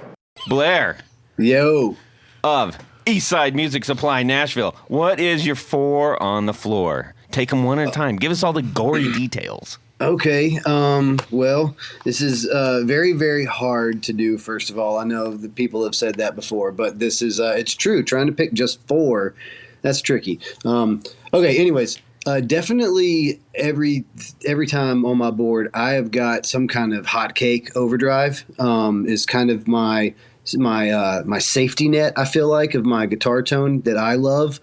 Blair Yo. of Eastside Music Supply, Nashville. What is your 4 on the floor? Take them one at a time. Give us all the gory details. Okay. Well, this is very, very hard to do, first of all. I know that people have said that before, but this is, it's true. Trying to pick just 4, that's tricky. Okay, anyways, definitely every time on my board, I have got some kind of hot cake overdrive, is kind of my safety net, I feel like, of my guitar tone that I love.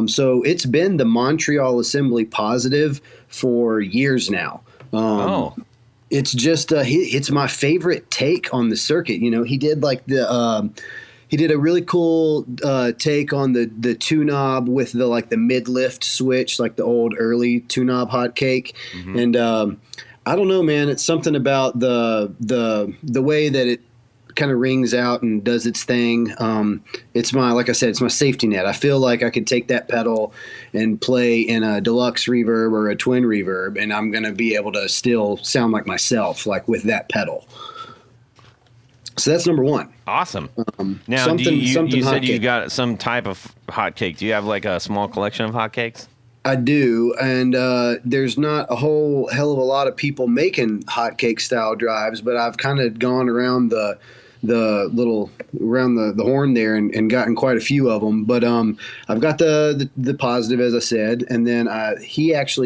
So it's been the Montreal Assembly Positive for years now. It's just it's my favorite take on the circuit. You know, he did like he did a really cool take on the two knob with the mid lift switch, like the old early two knob hot cake. Mm-hmm. And I don't know, man. It's something about the way that it kind of rings out and does its thing. It's like I said, it's my safety net. I feel like I could take that pedal and play in a deluxe reverb or a twin reverb, and I'm going to be able to still sound like myself, like with that pedal. So that's number 1. Awesome. Now, you said you got some type of hot cake. Do you have like a small collection of hot cakes? I do, and there's not a whole hell of a lot of people making hot cake style drives, but I've kind of gone around the horn there and gotten quite a few of them. But I've got the positive, as I said, and then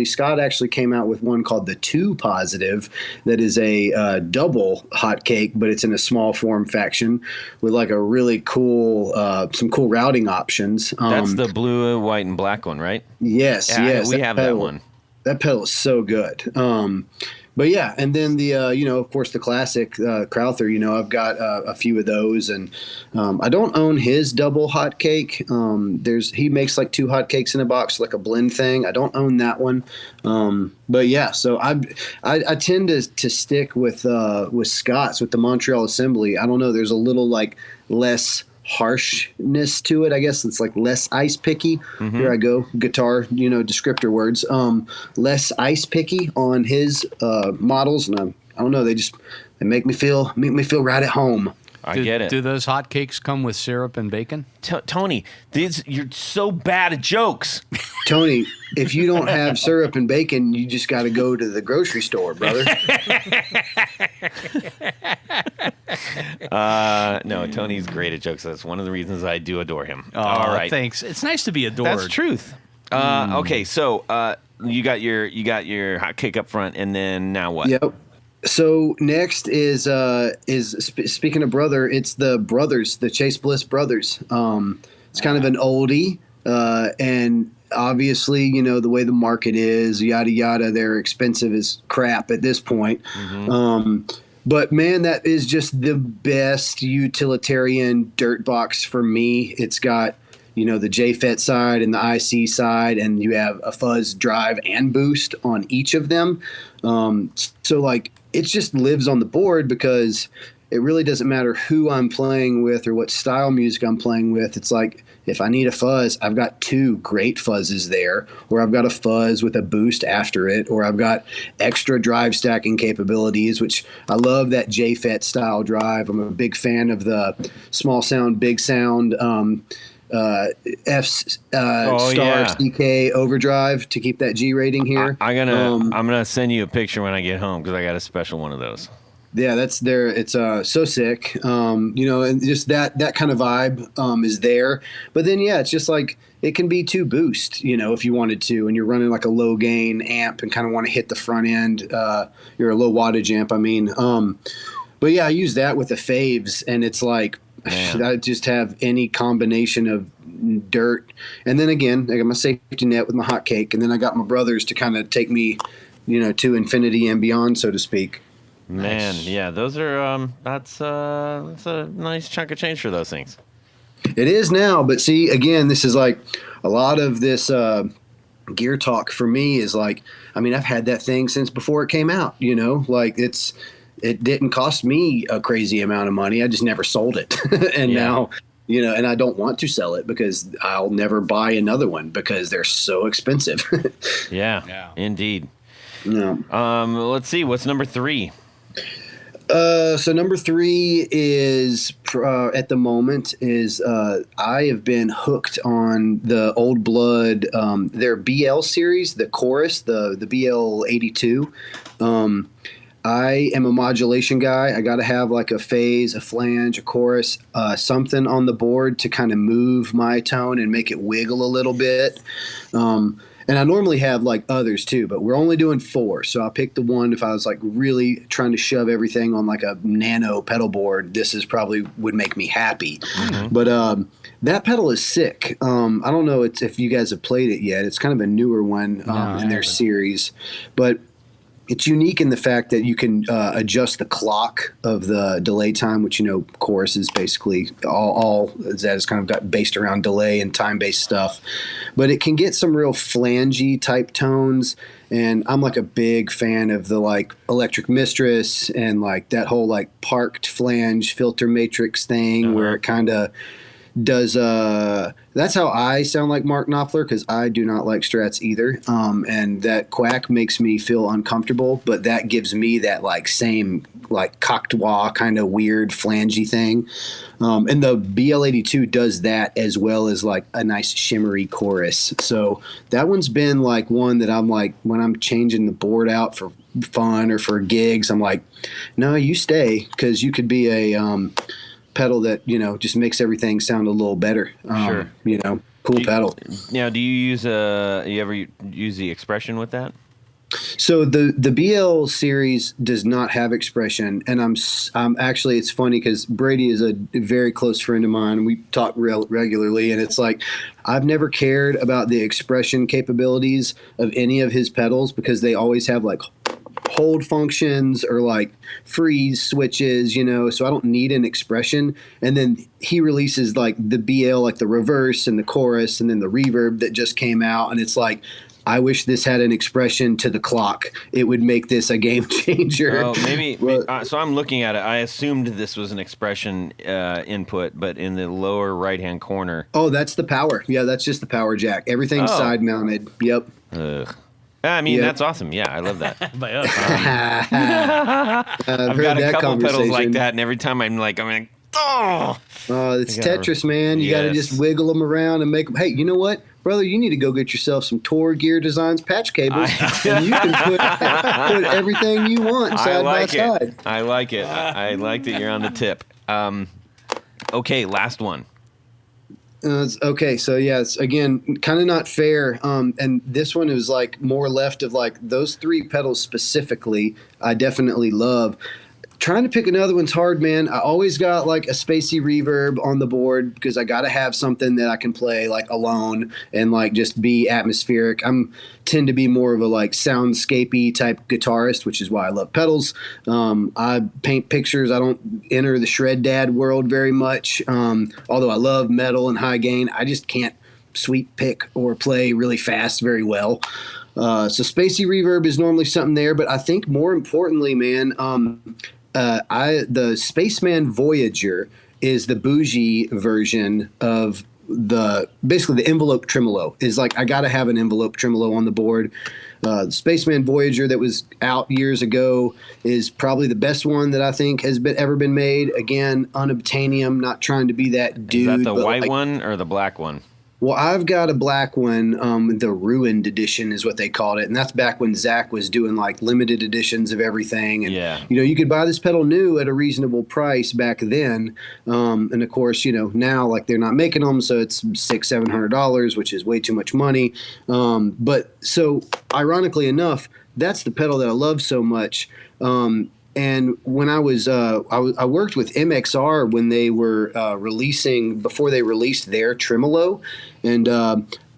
Scott actually came out with one called the 2 positive that is a double hot cake, but it's in a small form faction with like a really cool some cool routing options. That's the blue, white, and black one, right? Yes, yeah, yes. We have that one. That pedal is so good. But yeah, and then the of course the classic Crowther. I've got a few of those, and I don't own his double hot cake. He makes like 2 hot cakes in a box, like a blend thing. I don't own that one. But yeah, so I tend to stick with Scott's, with the Montreal Assembly. I don't know. There's a little like less harshness to it. I guess it's like less ice picky. Mm-hmm. Here I go, guitar, descriptor words. Less ice picky on his models, and I don't know. They make me feel right at home. I get it. Do those hotcakes come with syrup and bacon? Tony, you're so bad at jokes. Tony, if you don't have syrup and bacon, you just got to go to the grocery store, brother. No, Tony's great at jokes. That's one of the reasons I do adore him. Oh, All right. Thanks. It's nice to be adored. That's truth. Okay, so you got your hot cake up front, and then now what? Yep. So next is speaking of brother, it's the brothers, the Chase Bliss brothers. It's kind of an oldie, and obviously, you know, the way the market is, yada yada, they're expensive as crap at this point. But man, that is just the best utilitarian dirt box for me. It's got, you know, the JFET side and the IC side, and you have a fuzz drive and boost on each of them. So like, it just lives on the board because it really doesn't matter who I'm playing with or what style music I'm playing with. It's like, if I need a fuzz, I've got two great fuzzes there, or I've got a fuzz with a boost after it, or I've got extra drive stacking capabilities, which I love that JFET style drive. I'm a big fan of the small sound, big sound, CK overdrive to keep that G rating here. I'm gonna send you a picture when I get home because I got a special one of those. Yeah, that's there. It's so sick. You know, and just that kind of vibe is there. But then yeah, it's just like it can be two boost, you know, if you wanted to, and you're running like a low gain amp and kind of want to hit the front end. You're a low wattage amp, I mean. But yeah, I use that with the faves, and it's like I just have any combination of dirt, and then again, I got my safety net with my hot cake, and then I got my brothers to kind of take me, you know, to infinity and beyond, so to speak. Man, yeah, those are that's a nice chunk of change for those things. It is now, but see, again, this is like a lot of this gear talk for me is like, I mean, I've had that thing since before it came out, you know, like it didn't cost me a crazy amount of money. I just never sold it. And now, you know, and I don't want to sell it because I'll never buy another one because they're so expensive. Yeah, indeed. Yeah. Let's see, what's number 3? So number 3 is at the moment is I have been hooked on the Old Blood, their BL series, the chorus, the BL 82. I am a modulation guy. I got to have like a phase, a flange, a chorus, something on the board to kind of move my tone and make it wiggle a little bit. And I normally have like others too, but we're only doing 4. So I picked the one if I was like really trying to shove everything on like a nano pedal board. This is probably would make me happy. But that pedal is sick. I don't know if you guys have played it yet. It's kind of a newer one in their series, but it's unique in the fact that you can adjust the clock of the delay time, which, you know, chorus is basically all that is kind of got based around delay and time-based stuff. But it can get some real flangey type tones, and I'm like a big fan of the like Electric Mistress and like that whole like parked flange filter matrix thing where it kind of does that's how I sound like Mark Knopfler, because I do not like Strats either, and that quack makes me feel uncomfortable, but that gives me that like same like cocteau kind of weird flangey thing, and the BL82 does that as well as like a nice shimmery chorus. So that one's been like one that I'm like, when I'm changing the board out for fun or for gigs, I'm like, no, you stay, because you could be a pedal that, you know, just makes everything sound a little better. Sure. You know, cool pedal. Now, do you use you ever use the expression with that? So the BL series does not have expression, and I'm actually, it's funny because Brady is a very close friend of mine. We talk regularly, and it's like I've never cared about the expression capabilities of any of his pedals because they always have like hold functions or like freeze switches, you know, so I don't need an expression. And then he releases like the BL, like the reverse and the chorus and then the reverb that just came out, and it's like, I wish this had an expression to the clock. It would make this a game changer. Oh, maybe. So I'm looking at it. I assumed this was an expression input, but in the lower right-hand corner. Oh, that's the power. Yeah, that's just the power jack. Everything's side mounted. Yep. Ugh. I mean, that's awesome. Yeah, I love that. By us. I've got a couple pedals like that, and every time I'm like, Oh, It's Tetris, man. You got to Yes. just wiggle them around and make them. Hey, you know what, brother? You need to go get yourself some Tour Gear Designs patch cables, and you can put everything you want I side like by side. I like it. I like that you're on the tip. Okay, last one. Okay, so yeah, it's again kind of not fair. And this one is like more left of like those three pedals specifically. I definitely love. Trying to pick another one's hard, man. I always got like a spacey reverb on the board because I got to have something that I can play like alone and like just be atmospheric. Tend to be more of a like soundscapey type guitarist, which is why I love pedals. I paint pictures. I don't enter the shred dad world very much. Although I love metal and high gain, I just can't sweep pick or play really fast very well. So spacey reverb is normally something there, but I think more importantly, man, the Spaceman Voyager is the bougie version of basically the envelope tremolo. Is like I got to have an envelope tremolo on the board. The Spaceman Voyager that was out years ago is probably the best one that I think has ever been made. Again, unobtainium. Not trying to be that dude. Is that the but white like, one or the black one? Well, I've got a black one. The Ruined Edition is what they called it, and that's back when Zach was doing like limited editions of everything. And you could buy this pedal new at a reasonable price back then. And of course, now like they're not making them, so it's $600-700, which is way too much money. But so ironically enough, that's the pedal that I love so much. And when I was, I worked with MXR when they were before they released their tremolo, and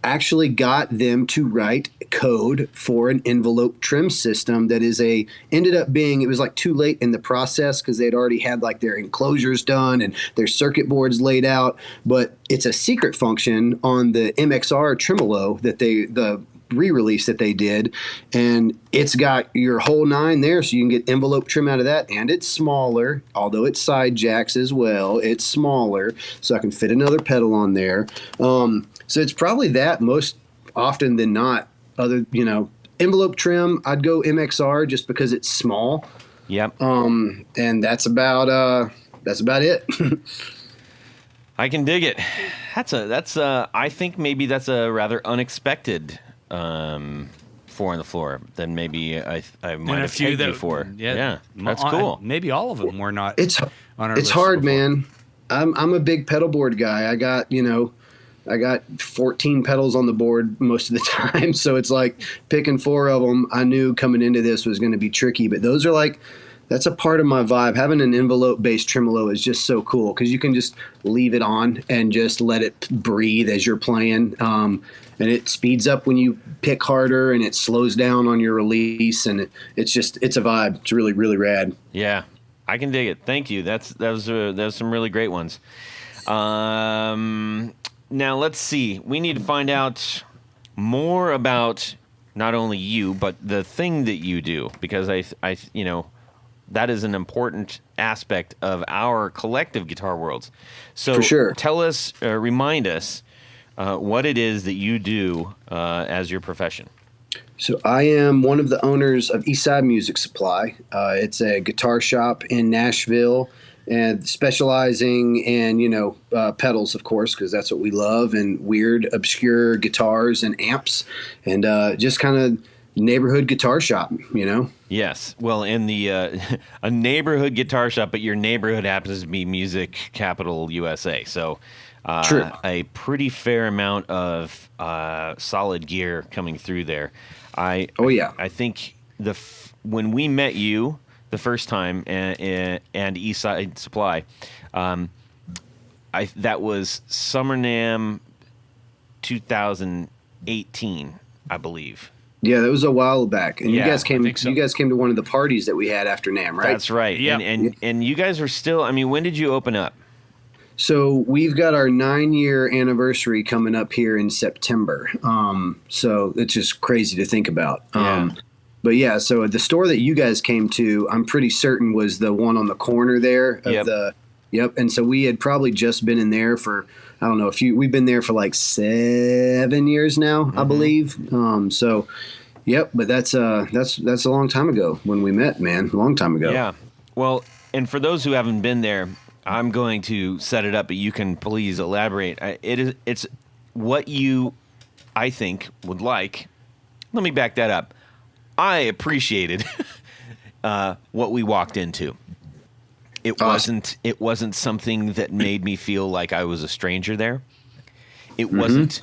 actually got them to write code for an envelope trim system that ended up being, it was like too late in the process because they'd already had like their enclosures done and their circuit boards laid out, but it's a secret function on the MXR tremolo that the re-release that they did, and it's got your whole nine there, so you can get envelope trim out of that, and it's smaller, although it's side jacks as well. It's smaller, so I can fit another pedal on there. So it's probably that most often than not. Envelope trim, I'd go MXR just because it's small. Yep. And that's about it. I can dig it. I think maybe that's a rather unexpected four on the floor than maybe I might have tagged you for. Yeah, that's cool. Maybe all of them were not. It's on our it's list hard, before. man. I'm a big pedal board guy. I got 14 pedals on the board most of the time, so it's like picking four of them. I knew coming into this was going to be tricky, but those are like. That's a part of my vibe. Having an envelope-based tremolo is just so cool because you can just leave it on and just let it breathe as you're playing. And it speeds up when you pick harder, and it slows down on your release, and it's a vibe. It's really, really rad. Yeah, I can dig it. Thank you. That was some really great ones. Now let's see. We need to find out more about not only you but the thing that you do, because I that is an important aspect of our collective guitar worlds. So For sure. Tell us, remind us what it is that you do as your profession. So I am one of the owners of Eastside Music Supply. It's a guitar shop in Nashville, and specializing in pedals, of course, because that's what we love, and weird, obscure guitars and amps, and just kind of neighborhood guitar shop, Yes. Well, in the a neighborhood guitar shop, but your neighborhood happens to be Music Capital USA. So True. A pretty fair amount of solid gear coming through there. Oh, yeah. I think when we met you the first time and Eastside Supply, that was Summer NAMM 2018, I believe. Yeah, that was a while back, and Yeah, you guys came. I think so. You guys came to one of the parties that we had after NAMM, right? That's right. Yeah. And you guys were still. I mean, when did you open up? So we've got our 9-year anniversary coming up here in September. So it's just crazy to think about. Yeah. But yeah, so the store that you guys came to, I'm pretty certain was the one on the corner there. Yep. And so we had probably just been in there for, I don't know, we've been there for like 7 years now, I believe. So, yep. But that's a long time ago when we met, man. A long time ago. Yeah. Well, and for those who haven't been there, I'm going to set it up, but you can please elaborate. It's what you, I think, would like. Let me back that up. I appreciated what we walked into. It wasn't something that made me feel like I was a stranger there. It wasn't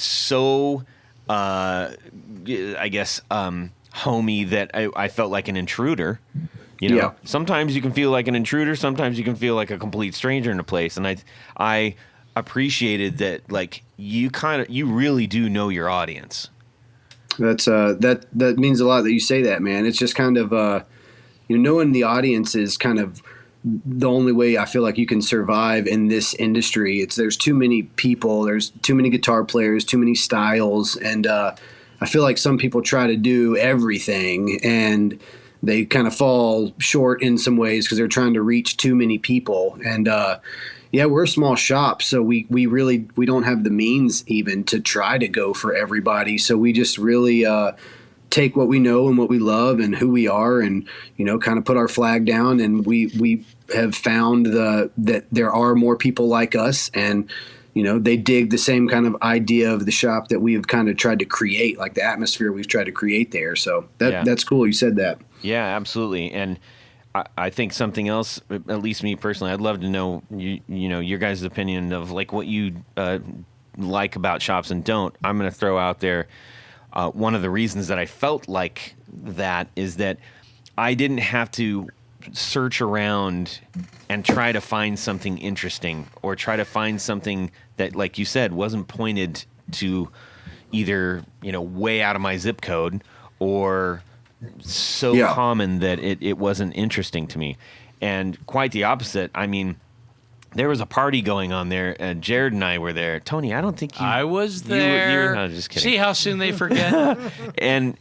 so I guess homey that I felt like an intruder. You know, sometimes you can feel like an intruder. Sometimes you can feel like a complete stranger in a place. And I appreciated that. Like you really do know your audience. That means a lot that you say that, man. It's just kind of knowing the audience is kind of the only way I feel like you can survive in this industry. There's too many people, there's too many guitar players, too many styles, and I feel like some people try to do everything and they kind of fall short in some ways because they're trying to reach too many people. And we're a small shop, so we don't have the means even to try to go for everybody. So we just really take what we know and what we love and who we are, and kind of put our flag down. And we have found that there are more people like us, and they dig the same kind of idea of the shop that we've kind of tried to create, like the atmosphere we've tried to create there. So that's cool you said that. Yeah, absolutely. And I think something else, at least me personally, I'd love to know your guys' opinion of like what you like about shops and don't. I'm going to throw out there one of the reasons that I felt like that is that I didn't have to search around and try to find something interesting or try to find something that, like you said, wasn't pointed to either way out of my zip code or so common that it wasn't interesting to me. And quite the opposite. I mean, there was a party going on there, and Jared and I were there. Tony, I don't think you... I was there. No, just kidding. See how soon they forget? and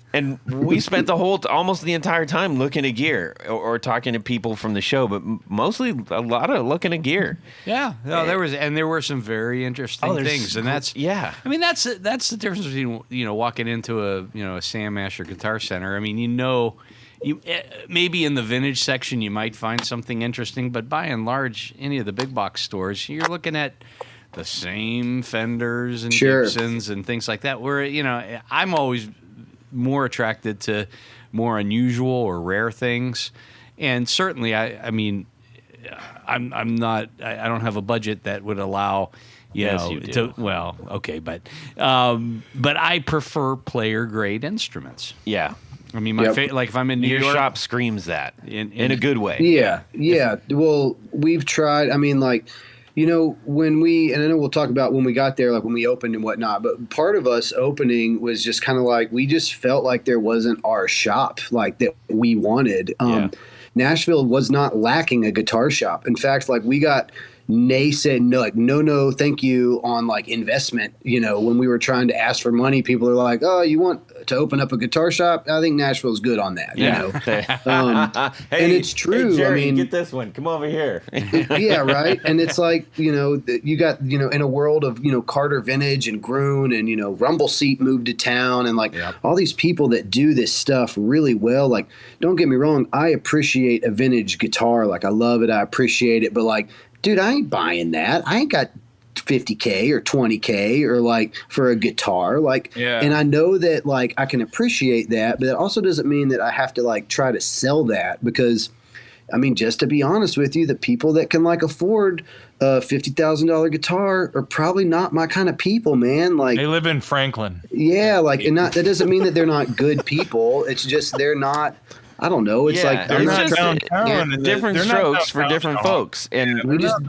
we spent almost the entire time looking at gear or talking to people from the show, but mostly a lot of looking at gear. Yeah. No, there were some very interesting things, and that's... Yeah. I mean, that's the difference between, walking into a Sam Asher Guitar Center. I mean, you maybe in the vintage section you might find something interesting, but by and large, any of the big box stores, you're looking at the same Fenders and Gibsons and things like that. Where I'm always more attracted to more unusual or rare things, and certainly, I'm not. I don't have a budget that would allow. Yes, you do. Well, okay, but I prefer player grade instruments. Yeah. I mean, like if I'm in New York, your shop screams that in a good way. Yeah. Well, we've tried. I mean, like, when and I know we'll talk about when we got there, like when we opened and whatnot. But part of us opening was just kind of like we just felt like there wasn't our shop like that we wanted. Nashville was not lacking a guitar shop. In fact, like we got said no thank you on like investment. When we were trying to ask for money, people are like, oh, you want to open up a guitar shop? I think Nashville's good on that. Hey, and it's true. Hey, Jerry, I mean, get this one, come over here. Yeah, right. And it's like you got in a world of Carter Vintage and Groon and Rumble Seat moved to town and like all these people that do this stuff really well. Like, don't get me wrong, I appreciate a vintage guitar. Like, I love it, I appreciate it, but like, dude, I ain't buying that. I ain't got $50K or $20K or like for a guitar. Like, and I know that like I can appreciate that, but it also doesn't mean that I have to like try to sell that because, I mean, just to be honest with you, the people that can like afford a $50,000 guitar are probably not my kind of people, man. Like, they live in Franklin. Yeah, like, and that doesn't mean that they're not good people. It's just they're not. I don't know. It's like they're not downtown. Different strokes for different folks, and we just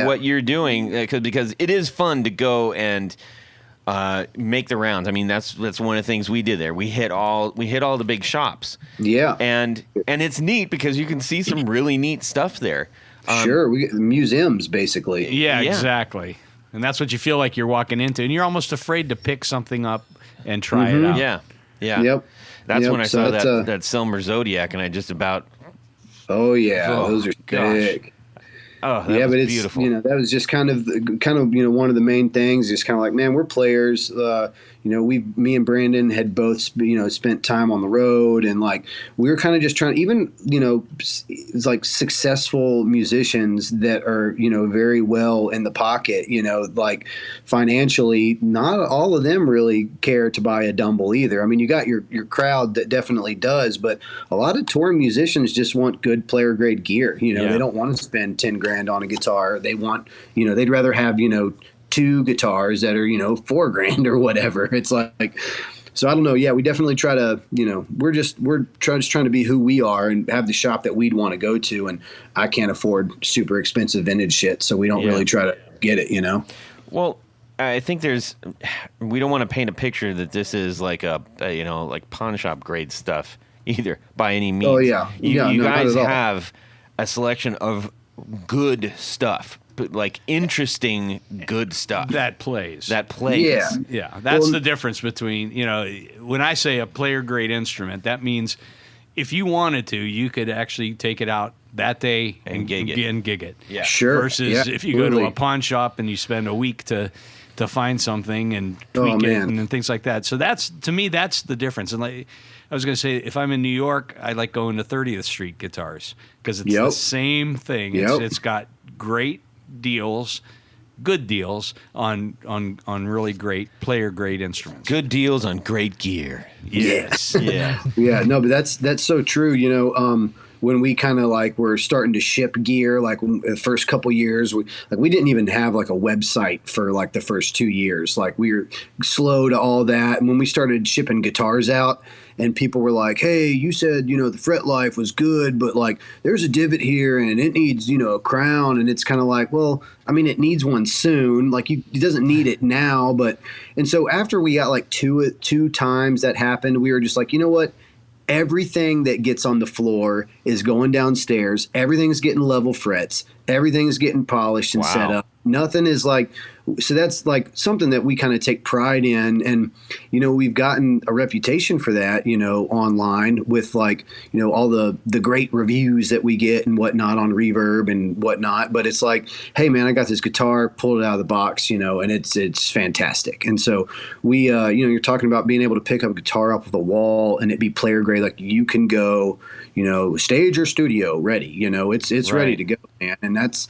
what you're doing because it is fun to go and make the rounds. I mean, that's one of the things we did there. We hit all the big shops. Yeah, and it's neat because you can see some really neat stuff there. Sure, we get museums basically. Yeah, exactly. And that's what you feel like you're walking into, and you're almost afraid to pick something up and try it out. Yeah. Yep. That's when I saw that Selmer Zodiac, and I just about. Oh yeah, those are sick. Oh, that yeah, was but it's beautiful. that was just kind of one of the main things. Just kind of like, man, we're players. Me and Brandon had both spent time on the road, and like we were kind of just trying. Even it's like successful musicians that are very well in the pocket. Like financially, not all of them really care to buy a Dumble either. I mean, you got your crowd that definitely does, but a lot of touring musicians just want good player grade gear. They don't want to spend 10 grand on a guitar. They want, they'd rather have, two guitars that are, $4,000 or whatever. It's like, so I don't know. Yeah, we definitely try to, we're just trying to be who we are and have the shop that we'd want to go to. And I can't afford super expensive vintage shit. So we don't really try to get it, Well, I think we don't want to paint a picture that this is like like pawn shop grade stuff either by any means. Oh, yeah. You No, guys not at all. have a selection of good stuff, but like interesting good stuff That plays. Yeah. Yeah, that's Well, the difference between, when I say a player grade instrument, that means if you wanted to, you could actually take it out that day And gig it. Yeah. Sure. Versus Yeah, if you go to totally. a pawn shop and you spend a week to find something and tweak it man. and things like that. So to me, that's the difference. And like I was going to say, if I'm in New York, I like going to 30th Street Guitars because it's the same thing. It's got great deals, good deals on really great player grade instruments. Good deals on great gear. Yes. Yeah. Yeah, no, but that's so true. When we kind of like were starting to ship gear, like the first couple years, we didn't even have like a website for like the first 2 years. Like we were slow to all that. And when we started shipping guitars out, and people were like, "Hey, you said the fret life was good, but like there's a divot here, and it needs a crown." And it's kind of like, well, I mean, it needs one soon. Like it doesn't need it now, but and so after we got like two times that happened, we were just like, you know what? Everything that gets on the floor is going downstairs. Everything's getting level frets. Everything's getting polished and set up. Nothing is like, so that's like something that we kind of take pride in. And, we've gotten a reputation for that, online with like, all the great reviews that we get and whatnot on Reverb and whatnot. But it's like, hey man, I got this guitar, pulled it out of the box, and it's fantastic. And so we, you're talking about being able to pick up a guitar off of the wall and it be player grade. Like you can go, stage or studio ready, it's ready to go, man. And that's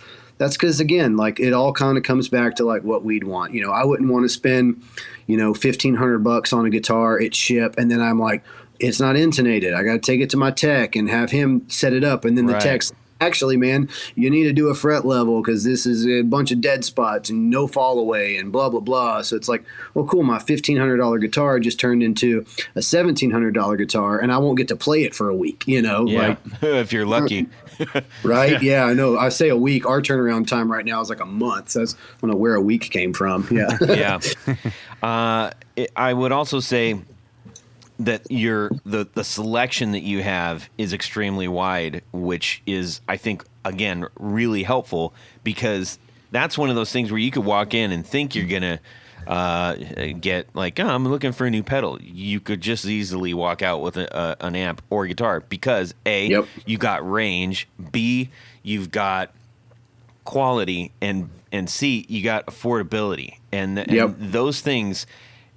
because again, like it all kind of comes back to like what we'd want. I wouldn't want to spend, $1,500 on a guitar at ship, and then I'm like, it's not intonated. I got to take it to my tech and have him set it up, and then the tech's actually, man, you need to do a fret level because this is a bunch of dead spots and no fall away and blah blah blah. So it's like, well, cool. My $1,500 guitar just turned into a $1,700 guitar, and I won't get to play it for a week. Yeah. If you're lucky. Right? Yeah, I know. I say a week. Our turnaround time right now is like a month. So that's I don't know where a week came from. Yeah. Yeah. I would also say that the selection that you have is extremely wide, which is, I think, again, really helpful because that's one of those things where you could walk in and think you're going to get like, oh, I'm looking for a new pedal. You could just easily walk out with an amp or a guitar because A, you got range, B, you've got quality, and C, you got affordability. And those things,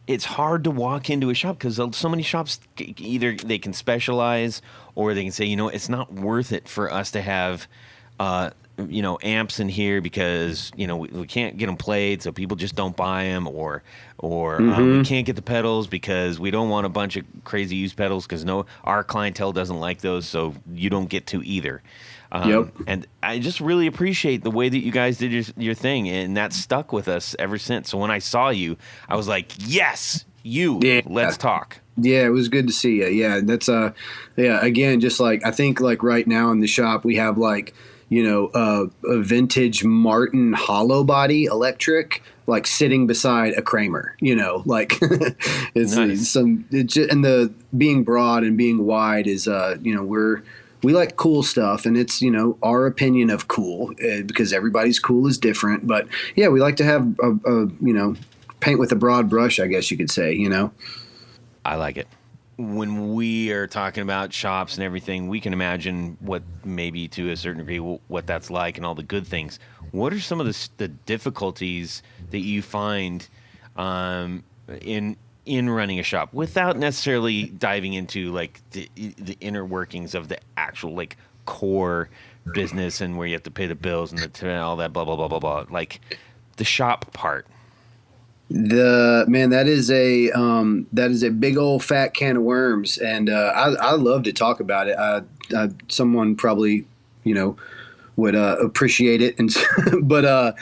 it's hard to walk into a shop because so many shops either they can specialize or they can say, it's not worth it for us to have, amps in here because, we can't get them played, so people just don't buy them, or we can't get the pedals because we don't want a bunch of crazy used pedals because our clientele doesn't like those, so you don't get to either. And I just really appreciate the way that you guys did your thing, and that stuck with us ever since. So when I saw you, I was like, yes, let's talk. Yeah, it was good to see you. Yeah, that's again, just like I think like right now in the shop we have like a vintage Martin hollow body electric like sitting beside a Kramer. Like it's nice. and the being broad and being wide is we like cool stuff, and it's our opinion of cool because everybody's cool is different. But yeah, we like to have a paint with a broad brush, I guess you could say. I like it. when we are talking about shops and everything, we can imagine what maybe to a certain degree what that's like and all the good things. What are some of the difficulties that you find in running a shop without necessarily diving into like the inner workings of the actual like core business and where you have to pay the bills and all that blah blah blah blah blah, like the shop part? That is a big old fat can of worms, and I love to talk about it. Someone probably would appreciate it, and but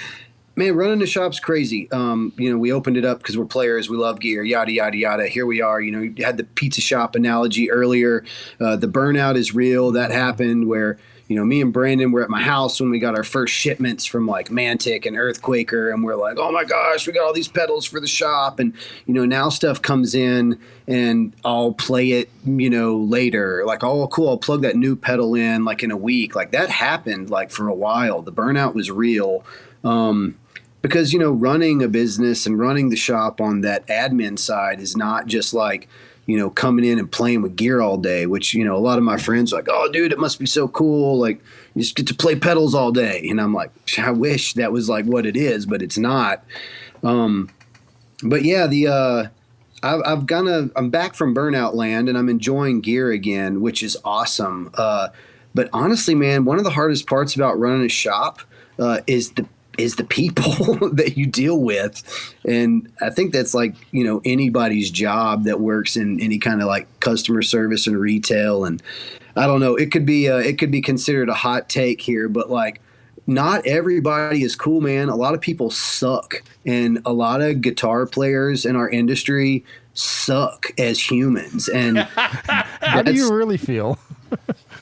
man, running the shop's crazy. We opened it up because we're players, we love gear, yada yada yada. Here we are. You had the pizza shop analogy earlier. The burnout is real. That happened where me and Brandon were at my house when we got our first shipments from like Mantic and Earthquaker, and we're like, oh my gosh, we got all these pedals for the shop, and now stuff comes in and I'll play it later, like, oh cool, I'll plug that new pedal in like in a week. Like that happened like for a while. The burnout was real. Because running a business and running the shop on that admin side is not just like coming in and playing with gear all day, which, a lot of my friends are like, oh, dude, it must be so cool. Like, you just get to play pedals all day. And I'm like, I wish that was like what it is, but it's not. But yeah, I'm back from burnout land and I'm enjoying gear again, which is awesome. But honestly, man, one of the hardest parts about running a shop is the people that you deal with. And I think that's like, anybody's job that works in any kind of like customer service and retail. And I don't know, it could be considered a hot take here, but like not everybody is cool, man. A lot of people suck. And a lot of guitar players in our industry suck as humans. And how do you really feel?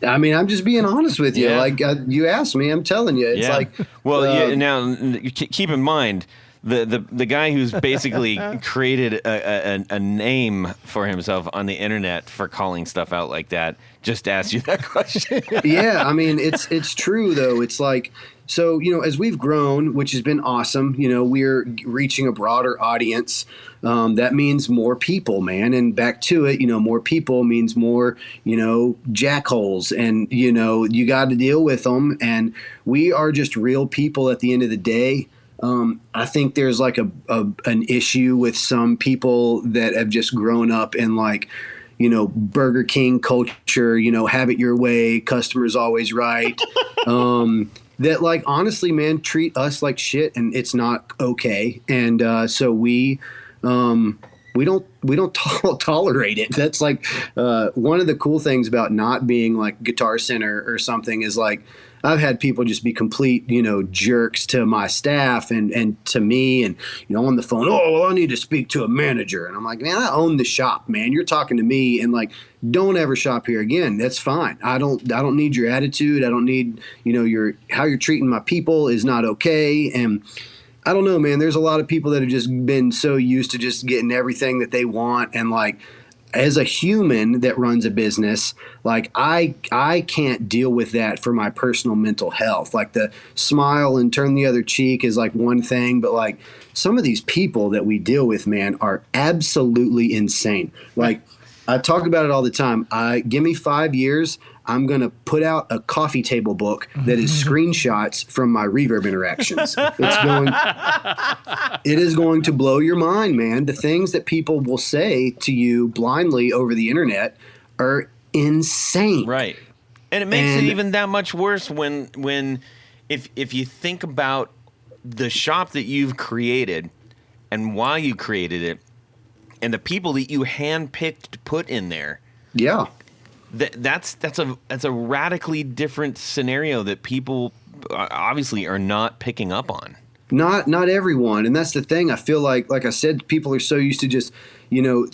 I mean, I'm just being honest with you. Yeah. Like you asked me, I'm telling you. It's like, well, now keep in mind the guy who's basically created a name for himself on the internet for calling stuff out like that just asked you that question. Yeah, I mean, it's true though. It's like, so as we've grown, which has been awesome, we're reaching a broader audience. That means more people, man. And back to it, more people means more, jackholes, and you got to deal with them. And we are just real people at the end of the day. I think there's like an issue with some people that have just grown up in like, Burger King culture, have it your way, customers always right. That like, honestly, man, treat us like shit and it's not okay. And so we don't tolerate it. That's like one of the cool things about not being like Guitar Center or something is like, I've had people just be complete, jerks to my staff and to me, and on the phone. Oh, well, I need to speak to a manager, and I'm like, man, I own the shop, man. You're talking to me, and like, don't ever shop here again. That's fine. I don't need your attitude. I don't need how you're treating my people is not okay. And I don't know, man. There's a lot of people that have just been so used to just getting everything that they want, and like, as a human that runs a business, like I can't deal with that for my personal mental health. Like the smile and turn the other cheek is like one thing, but like some of these people that we deal with, man, are absolutely insane. Like I talk about it all the time. Give me 5 years. I'm going to put out a coffee table book that is screenshots from my Reverb interactions. It is going to blow your mind, man. The things that people will say to you blindly over the internet are insane. Right. And it makes it even that much worse when if you think about the shop that you've created and why you created it and the people that you handpicked to put in there. Yeah. That's a radically different scenario that people obviously are not picking up on. Not everyone, and that's the thing. I feel like I said, people are so used to just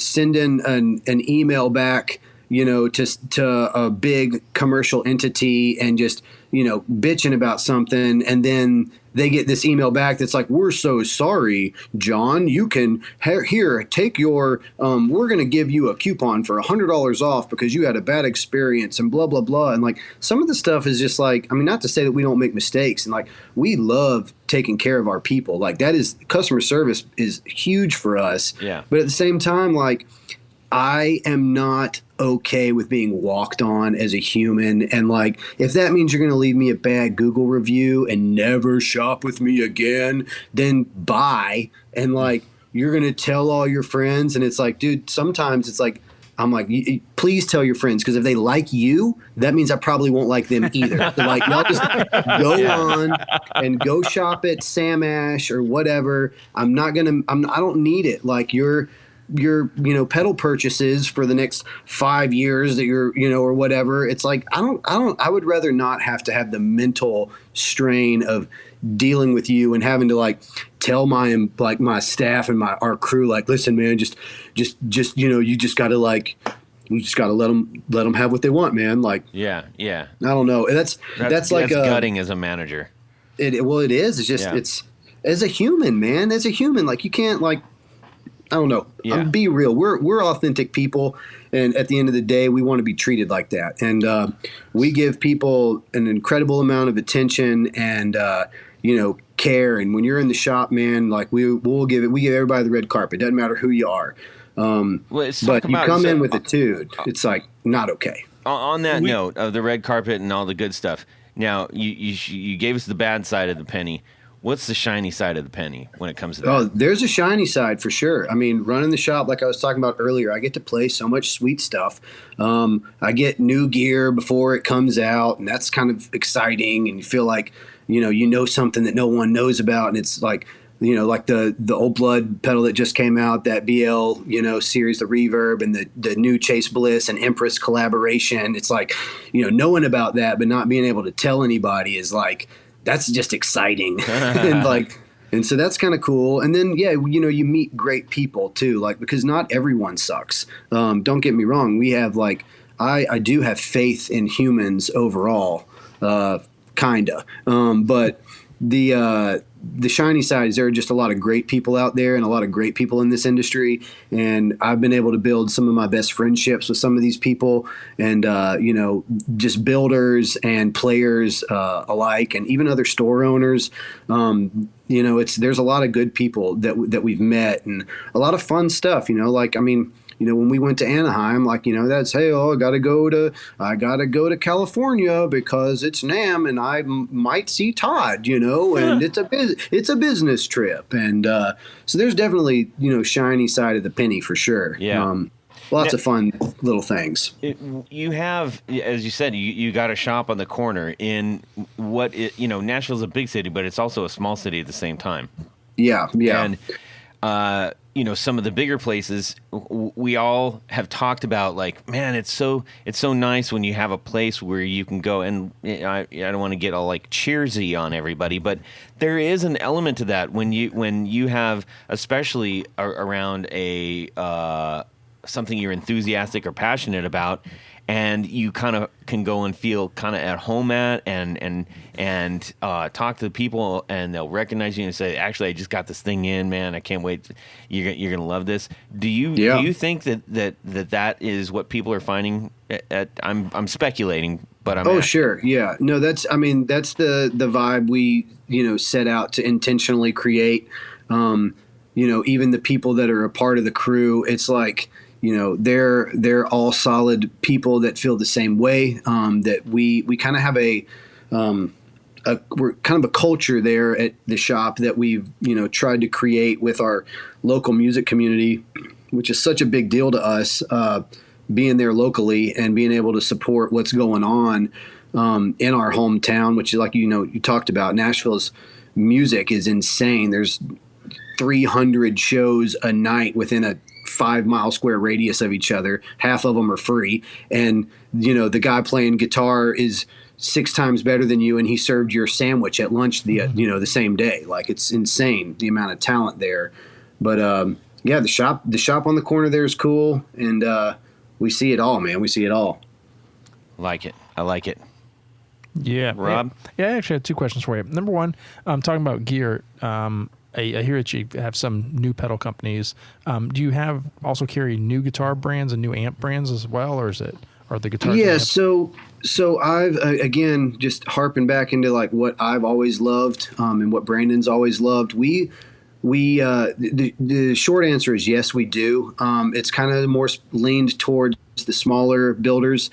sending an email back to a big commercial entity and just bitching about something, and then they get this email back that's like, we're so sorry, John, you can here take your we're going to give you a coupon for $100 off because you had a bad experience and blah blah blah. And like, some of the stuff is just like, I mean, not to say that we don't make mistakes, and like, we love taking care of our people. Like, that is, customer service is huge for us. Yeah. But at the same time, like, I am not okay with being walked on as a human. And like, if that means you're going to leave me a bad Google review and never shop with me again, then bye. And like, you're going to tell all your friends. And it's like, dude, sometimes it's like, I'm like, please tell your friends, because if they like you, that means I probably won't like them either. So like, y'all just go on and go shop at Sam Ash or whatever. I don't need it. Like your pedal purchases for the next 5 years that you're, or whatever. It's like, I would rather not have to have the mental strain of dealing with you and having to like tell my staff and our crew, like, listen, man, just you just got to let them have what they want, man. Like, yeah. I don't know. That's like gutting as a manager. It is. It's just, it's as a human, man, like you can't like, I don't know. Yeah. Be real. We're authentic people, and at the end of the day, we want to be treated like that. And we give people an incredible amount of attention and care. And when you're in the shop, man, like we give everybody the red carpet. Doesn't matter who you are. But you come in with attitude, it's like not okay. On that note of the red carpet and all the good stuff. Now you gave us the bad side of the penny. What's the shiny side of the penny when it comes to that? Oh, there's a shiny side for sure. I mean, running the shop, like I was talking about earlier, I get to play so much sweet stuff. I get new gear before it comes out, and that's kind of exciting. And you feel like, you know something that no one knows about. And it's like, like the Old Blood pedal that just came out, that BL, series, the Reverb, and the new Chase Bliss and Empress collaboration. It's like, knowing about that, but not being able to tell anybody is like, that's just exciting. and so that's kind of cool. And then, you meet great people too, like, because not everyone sucks. Don't get me wrong. We have like, I do have faith in humans overall, kinda. But the shiny side is there are just a lot of great people out there and a lot of great people in this industry. And I've been able to build some of my best friendships with some of these people, and, just builders and players alike, and even other store owners. There's a lot of good people that we've met, and a lot of fun stuff, when we went to Anaheim, like, that's, hey, I gotta go to California because it's NAMM and I might see Todd, and it's a business trip. And so there's definitely, shiny side of the penny for sure. Yeah. Lots of fun little things. You have, as you said, you got a shop on the corner in Nashville's a big city, but it's also a small city at the same time. Yeah. And, some of the bigger places, we all have talked about, like, man, it's so nice when you have a place where you can go, and I don't want to get all like cheersy on everybody, but there is an element to that when you have, especially around a something you're enthusiastic or passionate about, and you kind of can go and feel kind of at home at, and talk to the people, and they'll recognize you and say, actually, I just got this thing in, man. I can't wait. You're gonna love this. Do you think that is what people are finding? I'm speculating, but I'm asking. Sure, yeah. No, that's the vibe we set out to intentionally create. Even the people that are a part of the crew, it's like, they're all solid people that feel the same way. That we kind of have we're kind of a culture there at the shop that we've, tried to create with our local music community, which is such a big deal to us, being there locally and being able to support what's going on, in our hometown, which is like, you talked about, Nashville's music is insane. There's 300 shows a night within a 5-mile square radius of each other. Half of them are free. And, the guy playing guitar is 6 times better than you, and he served your sandwich at lunch the same day. Like, it's insane, the amount of talent there. But, the shop on the corner there is cool. And, we see it all, man. We see it all. I like it. Yeah. Rob? Yeah, I actually have 2 questions for you. Number one, talking about gear, I hear that you have some new pedal companies. Do you also carry new guitar brands and new amp brands as well, or are the guitars? Yeah, so I've again, just harping back into like what I've always loved, and what Brandon's always loved. We the short answer is yes, we do. It's kind of more leaned towards the smaller builders.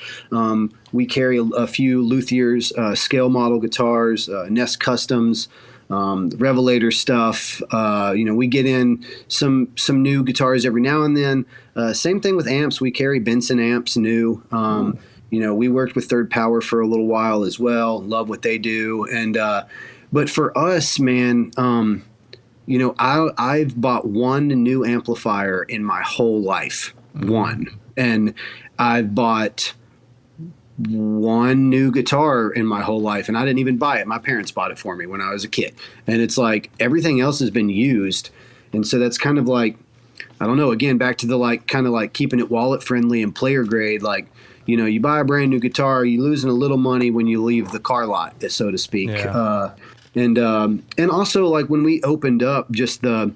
We carry a few luthiers, scale model guitars, Nest Customs, Revelator stuff. We get in some new guitars every now and then. Same thing with amps. We carry Benson amps new. We worked with Third Power for a little while as well. Love what they do. And but for us, man, I've bought one new amplifier in my whole life. One. And I've bought one new guitar in my whole life, and I didn't even buy it. My parents bought it for me when I was a kid. And it's like everything else has been used. And so that's kind of like, I don't know, again, back to the kind of keeping it wallet friendly and player grade. You buy a brand new guitar, you're losing a little money when you leave the car lot, so to speak. Yeah. And also when we opened up just the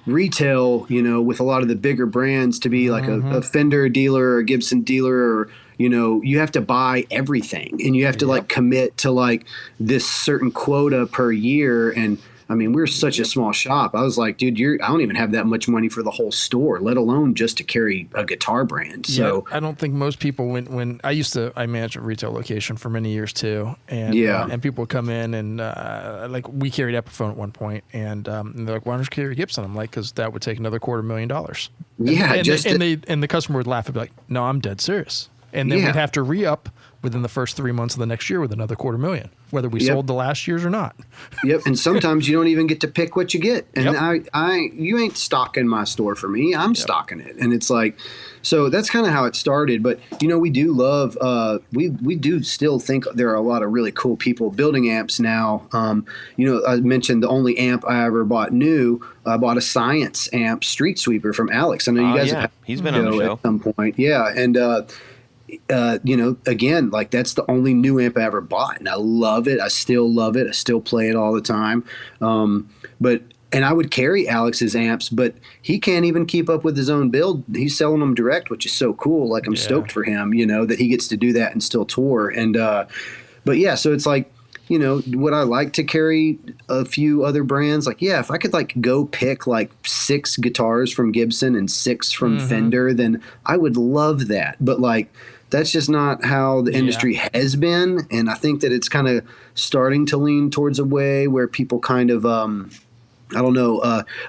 retail, with a lot of the bigger brands to be like a Fender dealer or a Gibson dealer, or you have to buy everything, and you have to commit to this certain quota per year. And I mean, we're such a small shop. I was like, dude, I don't even have that much money for the whole store, let alone just to carry a guitar brand. So I don't think most people, when I managed a retail location for many years too. And, and people would come in and we carried Epiphone at one point, and they're like, why don't you carry Gibson? I'm like, cause that would take another $250,000. Yeah. And the customer would laugh and be like, no, I'm dead serious. And then we'd have to re-up within the first 3 months of the next year with another $250,000, whether we sold the last year's or not. Yep. And sometimes you don't even get to pick what you get. And you ain't stocking my store for me. I'm stocking it. And it's like, so that's kind of how it started. But, we do love, we do still think there are a lot of really cool people building amps now. I mentioned the only amp I ever bought new. I bought a Science amp Street Sweeper from Alex. I know you guys have he's been on the show at some point. Yeah. And, again, that's the only new amp I ever bought, and I love it. I still love it. I still play it all the time. And I would carry Alex's amps, but he can't even keep up with his own build. He's selling them direct, which is so cool. I'm stoked for him, that he gets to do that and still tour. And, so it's would I like to carry a few other brands? If I could go pick 6 guitars from Gibson and 6 from Fender, then I would love that. But that's just not how the industry has been. And I think that it's kind of starting to lean towards a way where people kind of, I don't know.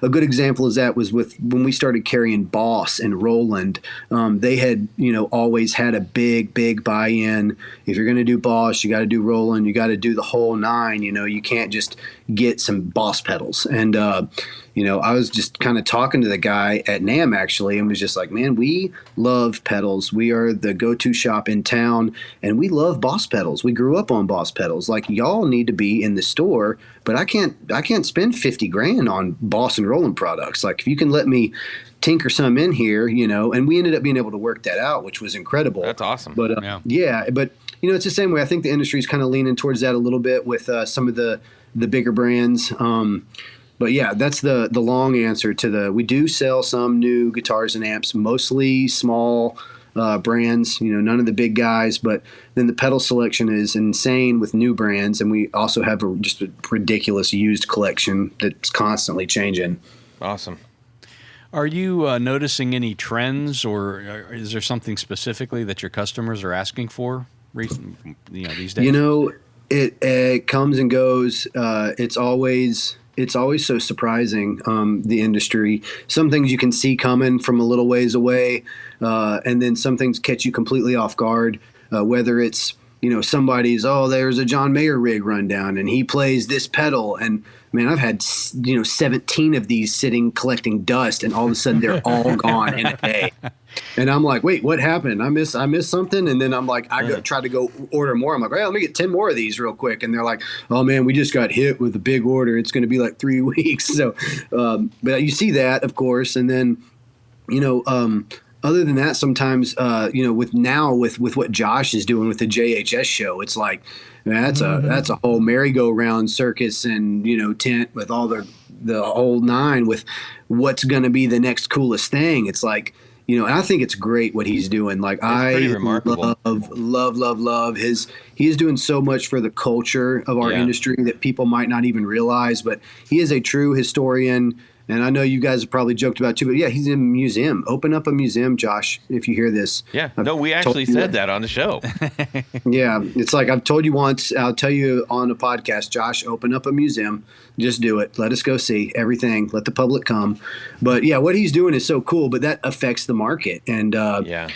A good example is that was with when we started carrying Boss and Roland. They had, always had a big buy-in. If you're going to do Boss, you got to do Roland. You got to do the whole 9. You can't just get some Boss pedals. And I was just kind of talking to the guy at NAMM actually, and was just like, man, we love pedals. We are the go-to shop in town, and we love Boss pedals. We grew up on Boss pedals. Y'all need to be in the store, but I can't spend $50,000 on Boss and Roland products. If you can let me tinker some in here, and we ended up being able to work that out, which was incredible. That's awesome. But but it's the same way. I think the industry is kind of leaning towards that a little bit with some of the bigger brands. But that's the long answer to we do sell some new guitars and amps, mostly small brands, none of the big guys, but then the pedal selection is insane with new brands. And we also have just a ridiculous used collection that's constantly changing. Awesome. Are you noticing any trends, or is there something specifically that your customers are asking for these days? It comes and goes. It's always so surprising, the industry. Some things you can see coming from a little ways away, and then some things catch you completely off guard, whether it's, somebody's, there's a John Mayer rig rundown and he plays this pedal. And man, I've had, 17 of these sitting collecting dust, and all of a sudden they're all gone in a day. And I'm like, wait, what happened? I missed something. And then I'm like, try to go order more. I'm like, let me get 10 more of these real quick. And they're like, oh man, we just got hit with a big order. It's going to be 3 weeks. So, but you see that, of course. And then, other than that, sometimes, with what Josh is doing with the JHS show, it's like, man, that's a whole merry-go-round circus and, tent with all the whole 9 with what's going to be the next coolest thing. It's like, and I think it's great what he's doing. Pretty remarkable. love he is doing so much for the culture of our industry that people might not even realize, but he is a true historian. And I know you guys have probably joked about it too, but yeah, he's in a museum. Open up a museum, Josh, if you hear this. Yeah. No, we actually said that on the show. Yeah. It's like I've told you once, I'll tell you on a podcast, Josh, open up a museum. Just do it. Let us go see everything. Let the public come. But yeah, what he's doing is so cool, but that affects the market. And, like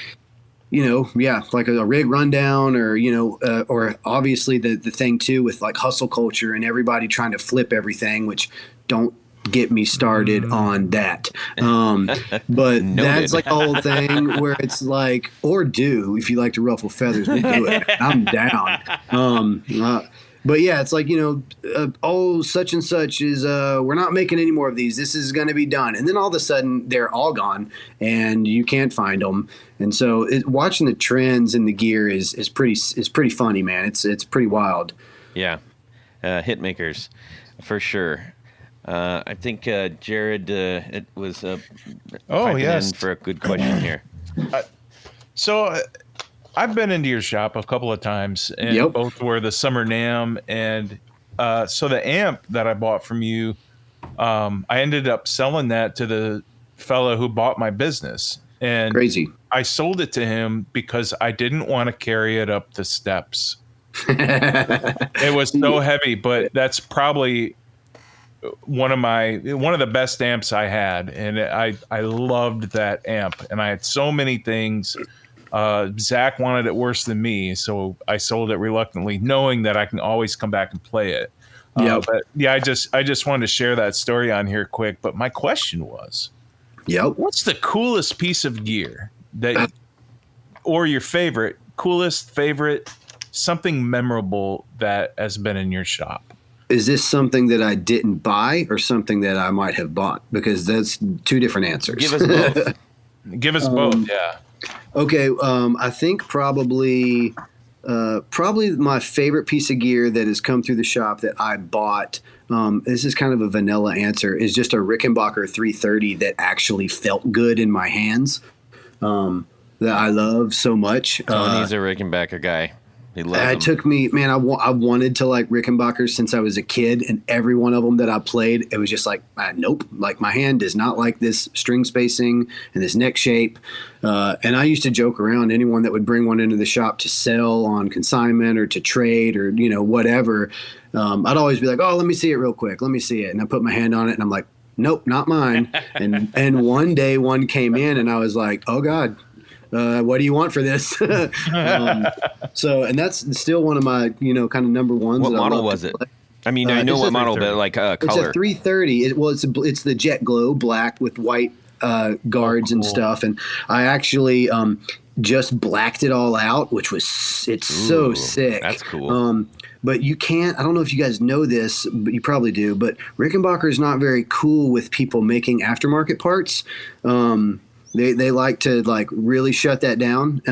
a rig rundown or obviously the thing too with like hustle culture and everybody trying to flip everything, which don't get me started on that. But that's like a whole thing where it's like, or do, if you like to ruffle feathers, we'll do it. I'm down. But yeah, it's like, such and such is, we're not making any more of these. This is going to be done. And then all of a sudden they're all gone and you can't find them. And so watching the trends in the gear is pretty funny, man. It's pretty wild. Yeah. Hit makers for sure. I think Jared it was piping in for a good question here. I've been into your shop a couple of times, and both were the Summer NAMM, and so the amp that I bought from you, I ended up selling that to the fellow who bought my business. And crazy. I sold it to him because I didn't want to carry it up the steps. It was so heavy, but that's probably one of the best amps I had, and I loved that amp, and I had so many things. Zach wanted it worse than me, so I sold it reluctantly, knowing that I can always come back and play it. But yeah, I just wanted to share that story on here quick. But my question was, what's the coolest piece of gear or your favorite, something memorable that has been in your shop? Is this something that I didn't buy or something that I might have bought? Because that's two different answers. Give us both. Give us both, yeah. Okay, I think probably my favorite piece of gear that has come through the shop that I bought, this is kind of a vanilla answer, is just a Rickenbacker 330 that actually felt good in my hands, that I love so much. Tony's a Rickenbacker guy. He loves them. It took me, man, I wanted to like Rickenbackers since I was a kid, and every one of them that I played, it was just like, nope, like my hand does not like this string spacing and this neck shape. And I used to joke around anyone that would bring one into the shop to sell on consignment or to trade or, whatever. I'd always be like, oh, let me see it real quick. Let me see it. And I put my hand on it and I'm like, nope, not mine. And one day one came in and I was like, oh God. What do you want for this? And that's still one of my, kind of number ones. What model was it? I mean, I know what model, but like color. It's a 330. It's the jet glow black with white guards and stuff. And I actually just blacked it all out, which was so sick. That's cool. But you can't, I don't know if you guys know this, but you probably do, but Rickenbacker is not very cool with people making aftermarket parts. They like to like really shut that down.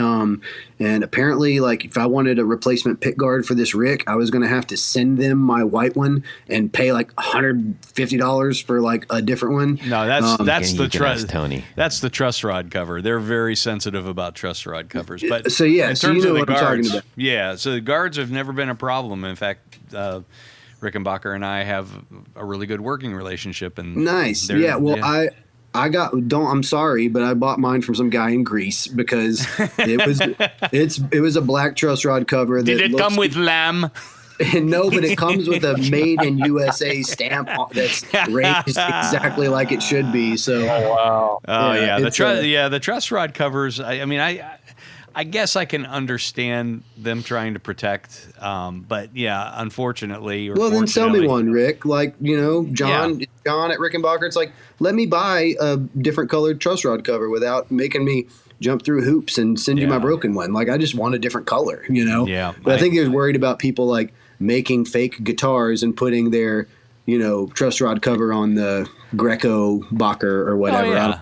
And apparently, like if I wanted a replacement pick guard for this Rick, I was going to have to send them my white one and pay like $150 for like a different one. No, that's the truss. Tony. That's the truss rod cover. They're very sensitive about truss rod covers. But so yeah, in terms of the guards, so the guards have never been a problem. In fact, Rickenbacker and I have a really good working relationship. And nice. Yeah. Well, I'm sorry, but I bought mine from some guy in Greece because it was a black truss rod cover. Did it come with lamb? No, but it comes with a made in USA stamp that's raised exactly like it should be. So, the truss rod covers. I mean, I guess I can understand them trying to protect, but yeah, unfortunately. Well, then sell me one, Rick. Like, John at Rickenbacker. It's like, let me buy a different colored truss rod cover without making me jump through hoops and send you my broken one. Like, I just want a different color, Yeah. But I think he was worried about people like making fake guitars and putting their, truss rod cover on the Greco Bacher or whatever. Oh, yeah.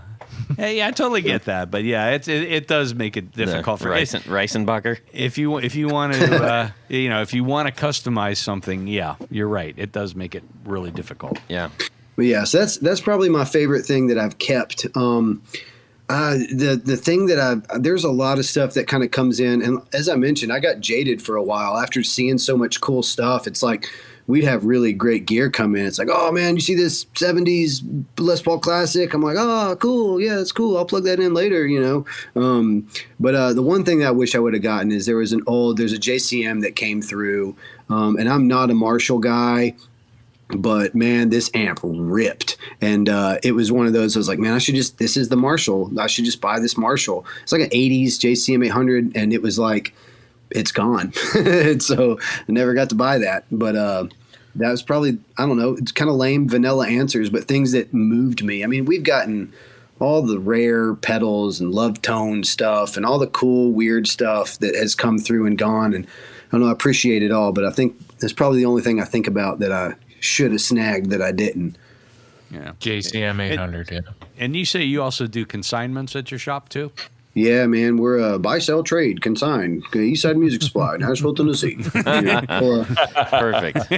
Yeah, I totally get that, but yeah, it does make it difficult for Reisenbacher. If you want to, if you want to customize something, yeah, you're right. It does make it really difficult. Yeah, but yeah, so that's probably my favorite thing that I've kept. The thing that there's a lot of stuff that kind of comes in, and as I mentioned, I got jaded for a while after seeing so much cool stuff. It's like we'd have really great gear come in. It's like, oh man, you see this 70s Les Paul Classic? I'm like, oh, cool. Yeah, that's cool. I'll plug that in later, But the one thing that I wish I would have gotten is there's a JCM that came through, and I'm not a Marshall guy, but man, this amp ripped. And it was one of those, I was like, man, this is the Marshall. I should just buy this Marshall. It's like an 80s JCM 800, and it was like, it's gone. So I never got to buy that. But that was probably, I don't know, it's kind of lame vanilla answers, but things that moved me. I mean, we've gotten all the rare pedals and love tone stuff and all the cool, weird stuff that has come through and gone. And I don't know, I appreciate it all, but I think that's probably the only thing I think about that I should have snagged that I didn't. Yeah. JCM 800, yeah. And you say you also do consignments at your shop too? Yeah, man, we're a buy, sell, trade, consign, Eastside Music Supply, Nashville, Tennessee. Perfect.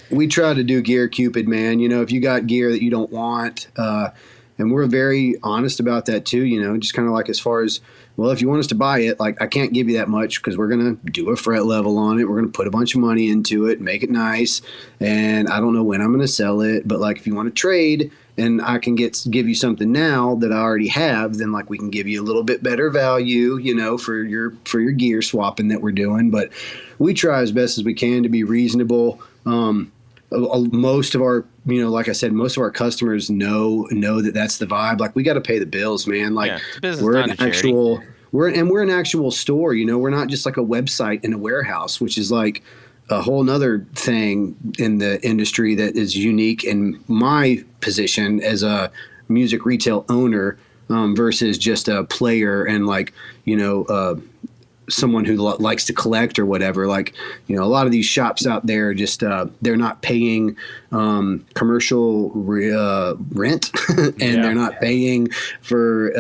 We try to do gear Cupid, man. If you got gear that you don't want, and we're very honest about that too, just kind of like as far as, well, if you want us to buy it, like I can't give you that much because we're going to do a fret level on it. We're going to put a bunch of money into it, make it nice. And I don't know when I'm going to sell it. But like if you want to trade and I can give you something now that I already have, then like we can give you a little bit better value, for your gear swapping that we're doing. But we try as best as we can to be reasonable. Most of our, like I said, most of our customers know that that's the vibe. Like we got to pay the bills, man. Like we're an actual store. We're not just like a website in a warehouse, which is like a whole nother thing in the industry that is unique in my position as a music retail owner versus just a player and like, someone who likes to collect or whatever. Like, a lot of these shops out there just they're not paying commercial rent and they're not paying for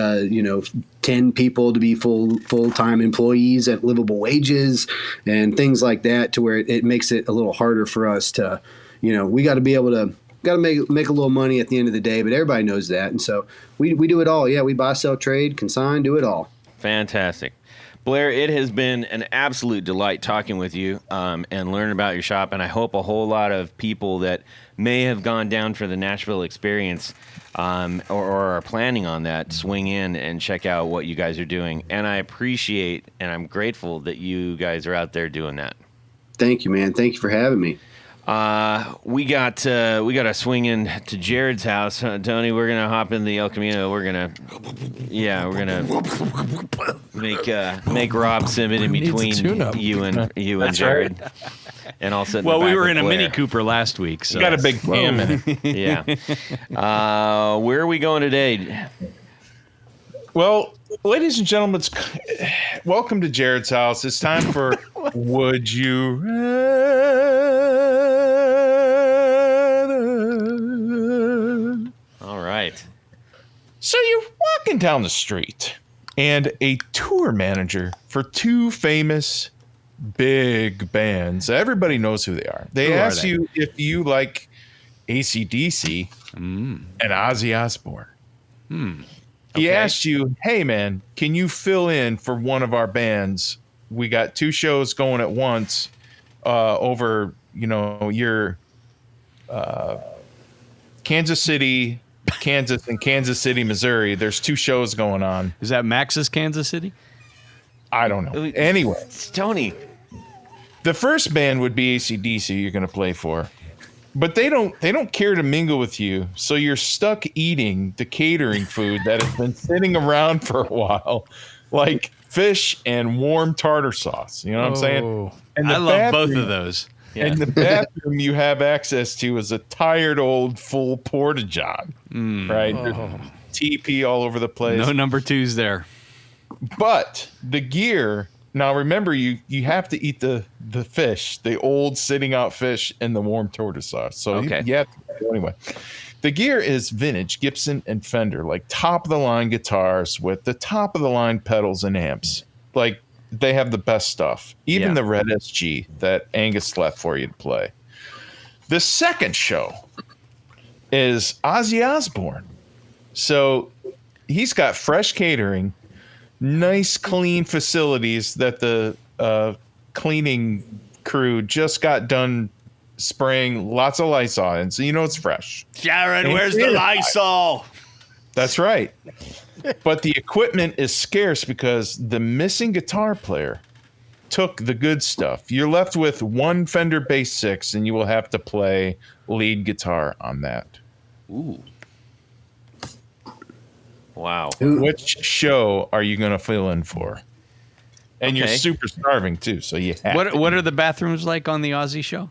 10 people to be full-time employees at livable wages and things like that, to where it makes it a little harder for us to, we got to be able to make a little money at the end of the day, but everybody knows that. And so we do it all. Yeah, we buy, sell, trade, consign, do it all. Fantastic. Blair, it has been an absolute delight talking with you and learning about your shop, and I hope a whole lot of people that may have gone down for the Nashville experience or are planning on that swing in and check out what you guys are doing. And I appreciate and I'm grateful that you guys are out there doing that. Thank you, man. Thank you for having me. We got to swing in to Jared's house, Tony. We're gonna hop in the El Camino. We're gonna make Rob sit in between you and Jared. Right. And I'll sit. Well, we were in Blair. a Mini Cooper last week, so you got a big cam in it. Yeah. Where are we going today? Well, ladies and gentlemen, welcome to Jared's house. It's time for Would You Rather? All right. So you're walking down the street, and a tour manager for two famous big bands. Everybody knows who they are. They ask you if you like AC/DC and Ozzy Osbourne. He asked you, hey, man, can you fill in for one of our bands? We got two shows going at once over, your Kansas City, Kansas, and Kansas City, Missouri. There's two shows going on. Is that Max's Kansas City? I don't know. Anyway. It's Tony. The first band would be AC/DC you're going to play for. But they don't care to mingle with you, so you're stuck eating the catering food that has been sitting around for a while, like fish and warm tartar sauce. You know what I'm saying? And I love both of those. Yeah. And the bathroom you have access to is a tired old full porta-john, right? There's TP all over the place. No number twos there. But the gear. Now, remember, you have to eat the fish, the old sitting out fish and the warm tartar sauce. So anyway, the gear is vintage Gibson and Fender, like top of the line guitars with the top of the line pedals and amps. Like they have the best stuff. Even the Red SG that Angus left for you to play. The second show is Ozzy Osbourne. So he's got fresh catering. Nice, clean facilities that the cleaning crew just got done spraying lots of Lysol, and so you know it's fresh. Sharon, where's the Lysol? That's right. But the equipment is scarce because the missing guitar player took the good stuff. You're left with one Fender Bass 6, and you will have to play lead guitar on that. Ooh. Wow. Which show are you going to fill in for? And you're Okay. super starving too, so you have to What eat. are the bathrooms like on the Aussie show?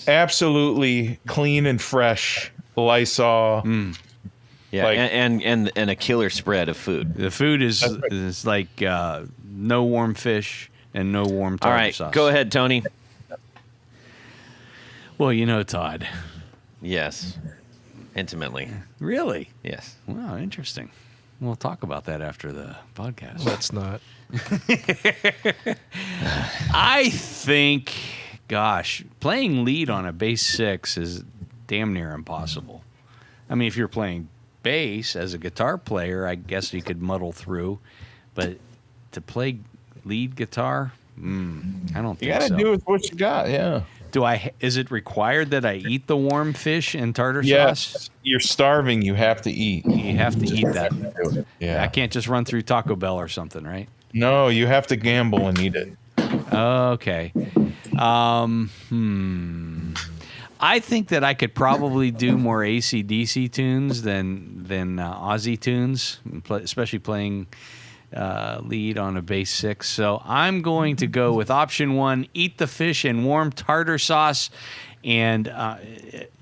Absolutely clean and fresh Lysol. Yeah, Like- and a killer spread of food. The food is That's right. is like no warm fish and no warm All tartar right, sauce. go ahead, Tony. Well, you know, Todd. Yes, intimately. Really? Yes. Wow, interesting. We'll talk about that after the podcast. Let's not. I think, gosh, playing lead on a bass 6 is damn near impossible. I mean, if you're playing bass as a guitar player, I guess you could muddle through, but to play lead guitar, I don't think You got to so. do with what you got, yeah. Is it required that I eat the warm fish and tartar sauce? Yes, you're starving. You have to eat. You have to eat that. Yeah. I can't just run through Taco Bell or something, right? No, you have to gamble and eat it. Okay. I think that I could probably do more AC/DC tunes than Aussie tunes, especially playing lead on a bass 6. So I'm going to go with option 1: eat the fish in warm tartar sauce. And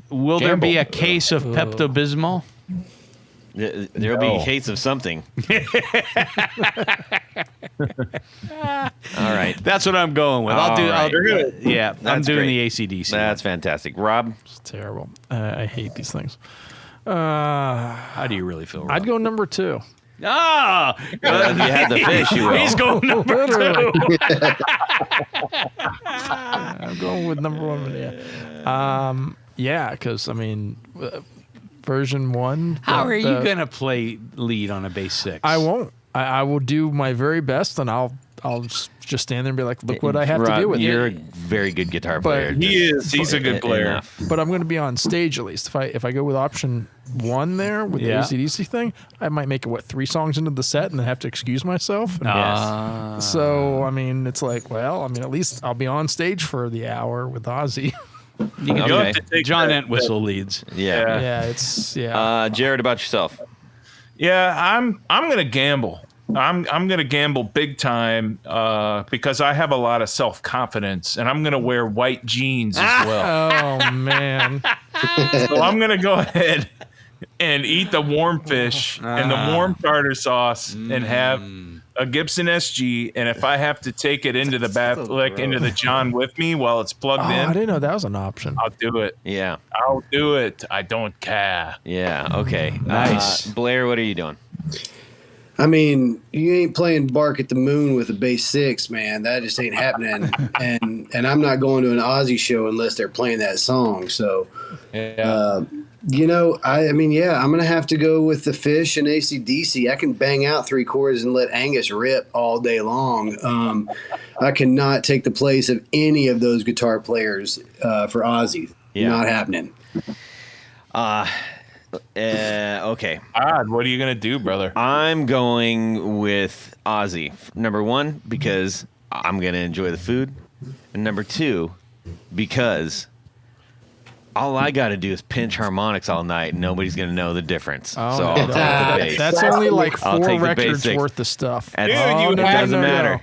will there be a case of Pepto-Bismol? There'll be a case of something. All right. That's what I'm going with. All right. I'm That's doing great. the AC/DC. That's fantastic. Rob? It's terrible. I hate these things. How do you really feel, Rob? I'd go number 2. Ah! If you had the fish, you will. He's going number 2. I'm going with number 1. Yeah. Because I mean, version 1. How are you going to play lead on a bass 6? I won't. I will do my very best, and I'll just stand there and be like, look what I have to Rob, do with you're a it. very good guitar But- player. He is. He's a good player. Enough. But I'm going to be on stage at least. If I go with option 1 there with Yeah. the AC/DC thing, I might make it 3 songs into the set and then have to excuse myself. And so I mean, it's like, well, I mean, at least I'll be on stage for the hour with Ozzy. You can Okay. John Entwistle leads. Yeah. Yeah, it's yeah. Jared, about yourself. Yeah, I'm gonna gamble. I'm gonna gamble big time because I have a lot of self confidence, and I'm gonna wear white jeans as well. Oh man. So I'm gonna go ahead and eat the warm fish and the warm tartar sauce, and have a Gibson SG. And if I have to take it into the bath, like into the John with me while it's plugged Oh, I in, didn't know that was an option. I'll do it. Yeah. I'll do it. I don't care. Yeah. Okay. Nice. Blair, what are you doing? I mean, you ain't playing Bark at the Moon with a bass 6, man. That just ain't happening. and I'm not going to an Aussie show unless they're playing that song. So, Yeah. I mean, yeah, I'm going to have to go with the Fish and AC/DC. I can bang out 3 chords and let Angus rip all day long. I cannot take the place of any of those guitar players for Aussie. Yeah. Not happening. Okay. Todd, what are you gonna do, brother? I'm going with Ozzy. Number 1, because I'm going to enjoy the food. And number 2, because all I got to do is pinch harmonics all night and nobody's going to know the difference. Oh, So no, I'll take the bass. That's only like I'll 4 take the records basics. worth of stuff. That's- Dude, you it hacked doesn't it. matter.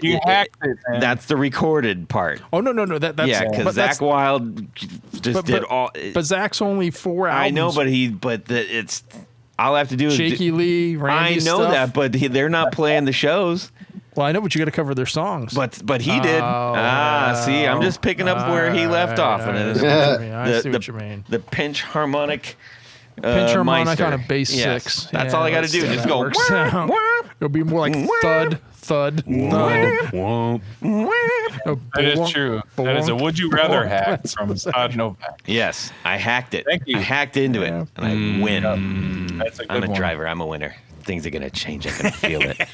You hacked it, man. That's the recorded part. Oh no. That's Yeah, because but that's- Zach Wilde just did all. But Zach's only 4 albums. I know, but it's. All I have to do is. Shaky Lee, I Randy know stuff. that, but they're not playing the shows. Well, I know, but you got to cover their songs. But he did. See, I'm just picking up where he left off. And I it- see what you mean. I see the- what you mean. The pinch harmonic. Pinch harmonic Meister. on a bass Yes, 6. That's Yeah, all I got to let's do. see how Just that go. works out. It'll be more like thud, thud, thud. Womp. Oh, That is bonk, true. That is a bonk, would you rather bonk. hack That's from what I'm Todd Novak. Yes, I hacked it. Thank you. I hacked into it, Yeah. and I win. That's a good I'm a one. driver. I'm a winner. things are going to change. I can feel it.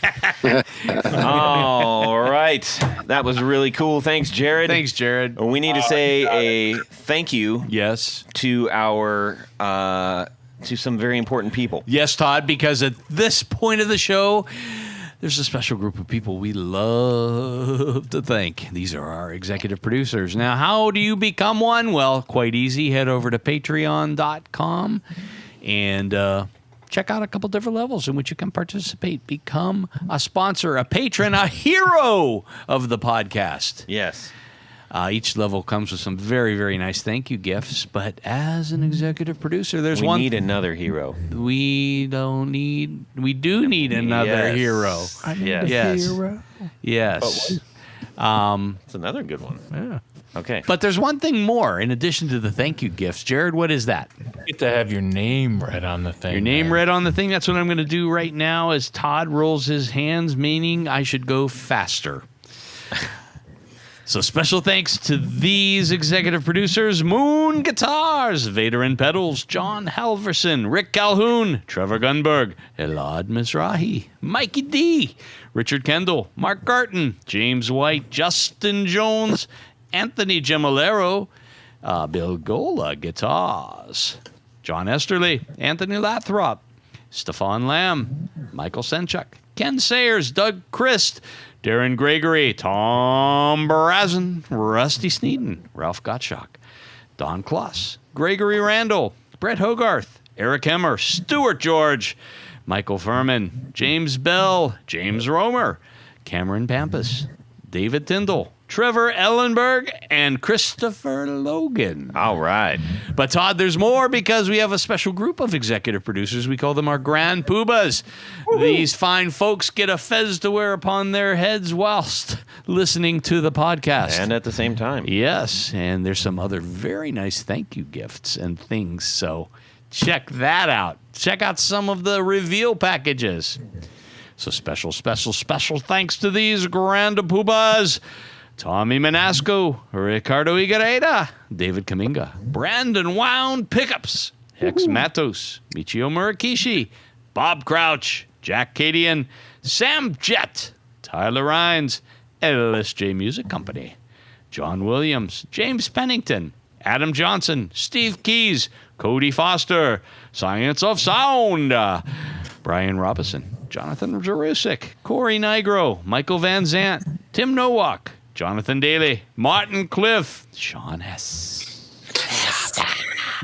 All right. That was really cool. Thanks, Jared. Thanks, Jared. We need to say a thank you Yes. to our to some very important people. Yes, Todd, because at this point of the show, there's a special group of people we love to thank. These are our executive producers. Now, how do you become one? Well, quite easy. Head over to patreon.com and check out a couple different levels in which you can participate. Become a sponsor, a patron, a hero of the podcast. Yes. Each level comes with some very, very nice thank you gifts. But as an executive producer, there's We one. need another hero. We do need another Yes. hero. I need Yes. a Yes. hero. Yes. That's another good one. Yeah. Okay. But there's one thing more in addition to the thank you gifts. Jared, what is that? You get to have your name read on the thing. Your name man. read on the thing. That's what I'm going to do right now as Todd rolls his hands, meaning I should go faster. So special thanks to these executive producers: Moon Guitars, Vader and Pedals, John Halverson, Rick Calhoun, Trevor Gunberg, Elad Mizrahi, Mikey D, Richard Kendall, Mark Garton, James White, Justin Jones, Anthony Gemolero, Bill Gola Guitars, John Esterly, Anthony Lathrop, Stefan Lamb, Michael Senchuk, Ken Sayers, Doug Christ, Darren Gregory, Tom Barazin, Rusty Sneeden, Ralph Gottschalk, Don Kloss, Gregory Randall, Brett Hogarth, Eric Hemmer, Stuart George, Michael Furman, James Bell, James Romer, Cameron Pampas, David Tyndall, Trevor Ellenberg, and Christopher Logan. All right. But Todd, there's more because we have a special group of executive producers. We call them our Grand Poobahs. These fine folks get a fez to wear upon their heads whilst listening to the podcast. And at the same time. Yes, and there's some other very nice thank you gifts and things. So check that out. Check out some of the reveal packages. So special thanks to these Grand Poobahs. Tommy Manasco, Ricardo Igareda, David Kaminga, Brandon Wound Pickups, Hex Matos, Michio Murakishi, Bob Crouch, Jack Cadian, Sam Jett, Tyler Rhines, LSJ Music Company, John Williams, James Pennington, Adam Johnson, Steve Keys, Cody Foster, Science of Sound, Brian Robinson, Jonathan Zarusik, Corey Nigro, Michael Van Zant, Tim Nowak, Jonathan Daly, Martin Cliff, Sean S.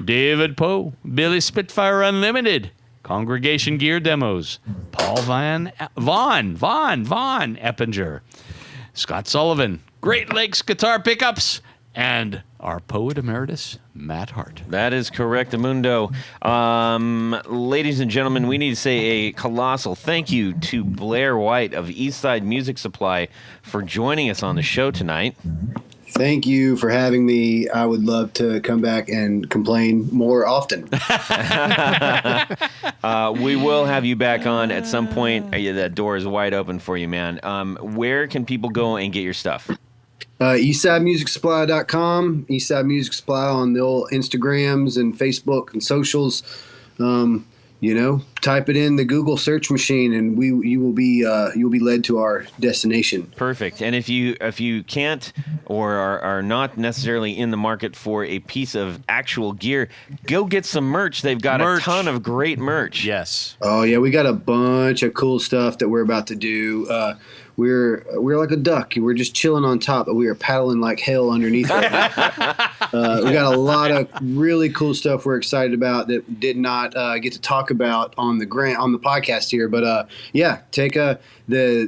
David Poe, Billy Spitfire Unlimited, Congregation Gear Demos, Paul Vaughn Eppinger, Scott Sullivan, Great Lakes Guitar Pickups, and our poet emeritus, Matt Hart. That is correct, Amundo. Ladies and gentlemen, we need to say a colossal thank you to Blair White of Eastside Music Supply for joining us on the show tonight. Thank you for having me. I would love to come back and complain more often. We will have you back on at some point. That door is wide open for you, man. Where can people go and get your stuff? EastsideMusicSupply.com, Eastside Music Supply on the old Instagrams and Facebook and socials. Type it in the Google search machine, and you'll be led to our destination. Perfect. And if you can't or are not necessarily in the market for a piece of actual gear, go get some merch. They've got a ton of great merch. Yes. Oh yeah, we got a bunch of cool stuff that we're about to do. We're like a duck. We're just chilling on top, but we are paddling like hell underneath. We got a lot of really cool stuff we're excited about that did not get to talk about on the podcast here. But take the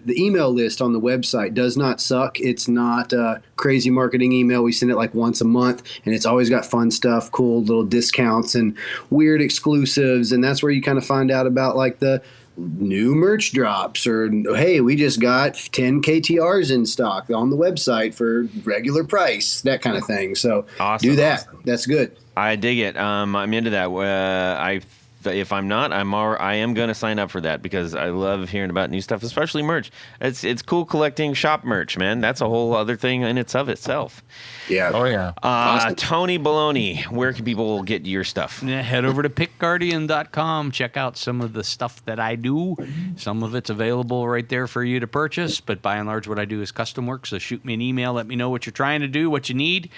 email list on the website does not suck. It's not crazy marketing email. We send it like once a month, and it's always got fun stuff, cool little discounts and weird exclusives, and that's where you kind of find out about like the new merch drops, or hey, we just got 10 KTRs in stock on the website for regular price, that kind of thing. So Awesome. do that. That's good. I dig it. I'm into that. I if I'm not, I am going to sign up for that because I love hearing about new stuff, especially merch. It's cool collecting shop merch, man. That's a whole other thing in itself. Yeah. Oh yeah. Awesome. Tony Baloney, where can people get your stuff? Yeah, head over to pickguardian.com. Check out some of the stuff that I do. Some of it's available right there for you to purchase, but by and large, what I do is custom work. So shoot me an email. Let me know what you're trying to do, what you need,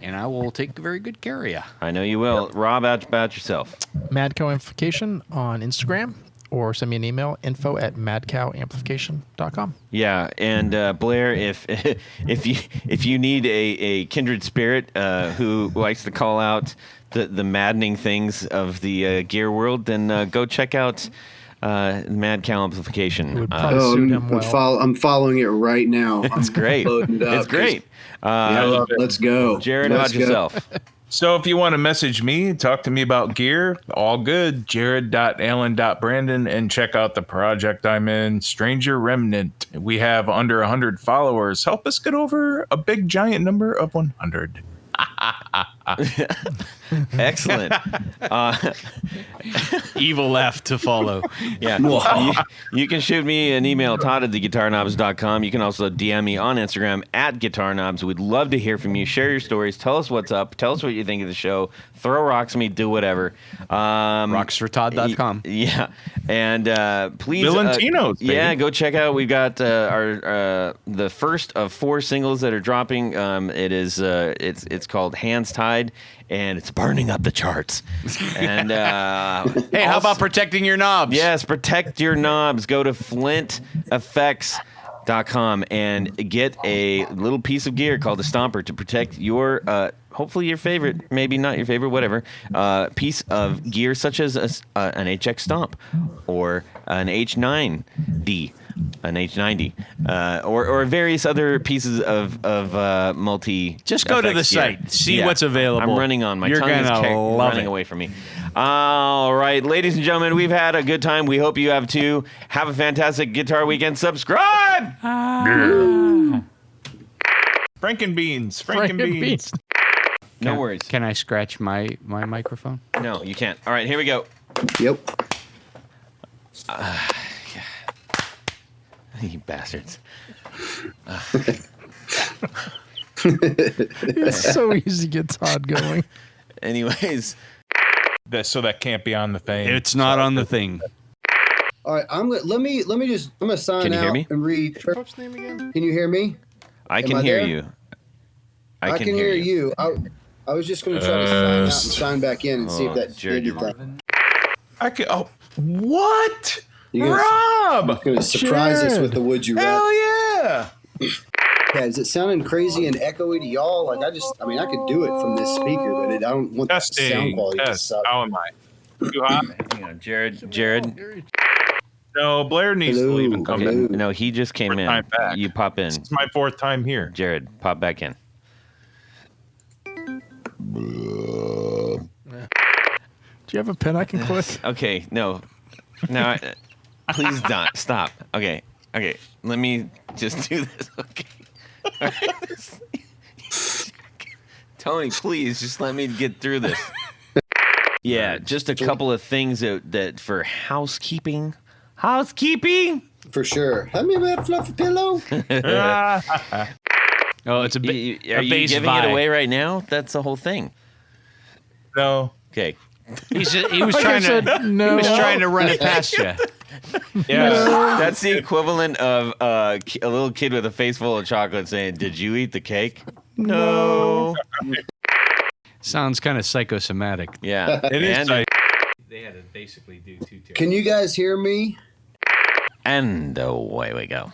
and I will take very good care of you. I know you will. Rob, about yourself. Madcow Amplification on Instagram, or send me an email, info@madcowamplification.com. Yeah, and Blair, if you need a kindred spirit who likes to call out the maddening things of the gear world, then go check out Mad Cow Amplification. It would probably suit him well. I'm following it right now. It's great. It's great. Let's go. Jared, how about yourself? So if you want to message me, talk to me about gear, all good. Jared.allen.brandon, and check out the project I'm in, Stranger Remnant. We have under 100 followers. Help us get over a big giant number of 100. Excellent. Evil laugh to follow. Yeah. You can shoot me an email, Todd@theguitarknobs.com. You can also DM me on Instagram @guitarknobs. We'd love to hear from you. Share your stories. Tell us what's up. Tell us what you think of the show. Throw rocks at me. Do whatever. Rocksfortodd.com. Yeah. And please. Valentino's, baby. Yeah, go check out. We've got our the first of 4 singles that are dropping. It's called Hands Tied, and it's burning up the charts. And Hey, how about protecting your knobs? yes, protect your knobs. Go to flinteffects.com and get a little piece of gear called a Stomper to protect your hopefully your favorite, maybe not your favorite, whatever, piece of gear such as an HX Stomp or an H9D. An H90, or various other pieces of multi. Just go to the effects gear. site, see what's available. I'm running on my You're tongue is gonna love running it. away from me. All right, ladies and gentlemen, we've had a good time. We hope you have too. Have a fantastic guitar weekend. Subscribe. Frankenbeans. Frankenbeans. No worries. Can I scratch my microphone? No, you can't. All right, here we go. Yep. You bastards. It's so easy to get Todd going. Anyways, So that can't be on the thing. It's not on the thing. All right. I'm gonna sign Can you out hear me? and read. What's name again? Can you hear me? I Am can I hear there? you. I can hear you. I was just going to try to sign out and sign back in and see if that Jared, did you're anything. I could. Oh, what? You guys- Rob! Going to surprise us with the would you rather. Hell yeah! Yeah, is it sounding crazy and echoey to y'all? Like I could do it from this speaker, but I don't want the sound Testing. quality to Test. suck. How am I? Too hot? Hang on, Jared. No, Blair needs to leave and come Okay, in. no, he just came Fourth in. time back. You pop in. It's my 4th time here. Jared, pop back in. Do you have a pen I can click? Okay, no. No, please don't. Stop. Okay. Let me just do this. Okay. All right. Tony, please just let me get through this. Yeah, just a couple of things that for housekeeping. For sure. Have me that fluffy pillow. Oh, it's a Are you bass giving vibe. it away right now? That's the whole thing. No. Okay. He was Like trying I said, to. no. He was trying to run it past you. Yeah. That's the equivalent of a little kid with a face full of chocolate saying, "Did you eat the cake?" No. Sounds kind of psychosomatic. Yeah. It is. And, Like, They had to basically do 2 tears. Can you guys hear me? and away we go.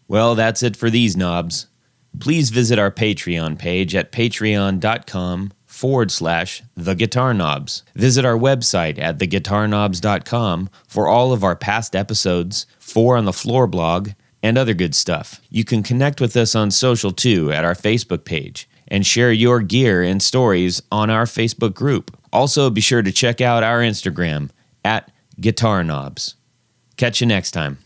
Well, that's it for these knobs. Please visit our Patreon page at patreon.com/theguitarknobs. Visit our website at theguitarknobs.com for all of our past episodes, 4 on the Floor blog, and other good stuff. You can connect with us on social too at our Facebook page and share your gear and stories on our Facebook group. Also, be sure to check out our Instagram at Guitar Knobs. Catch you next time.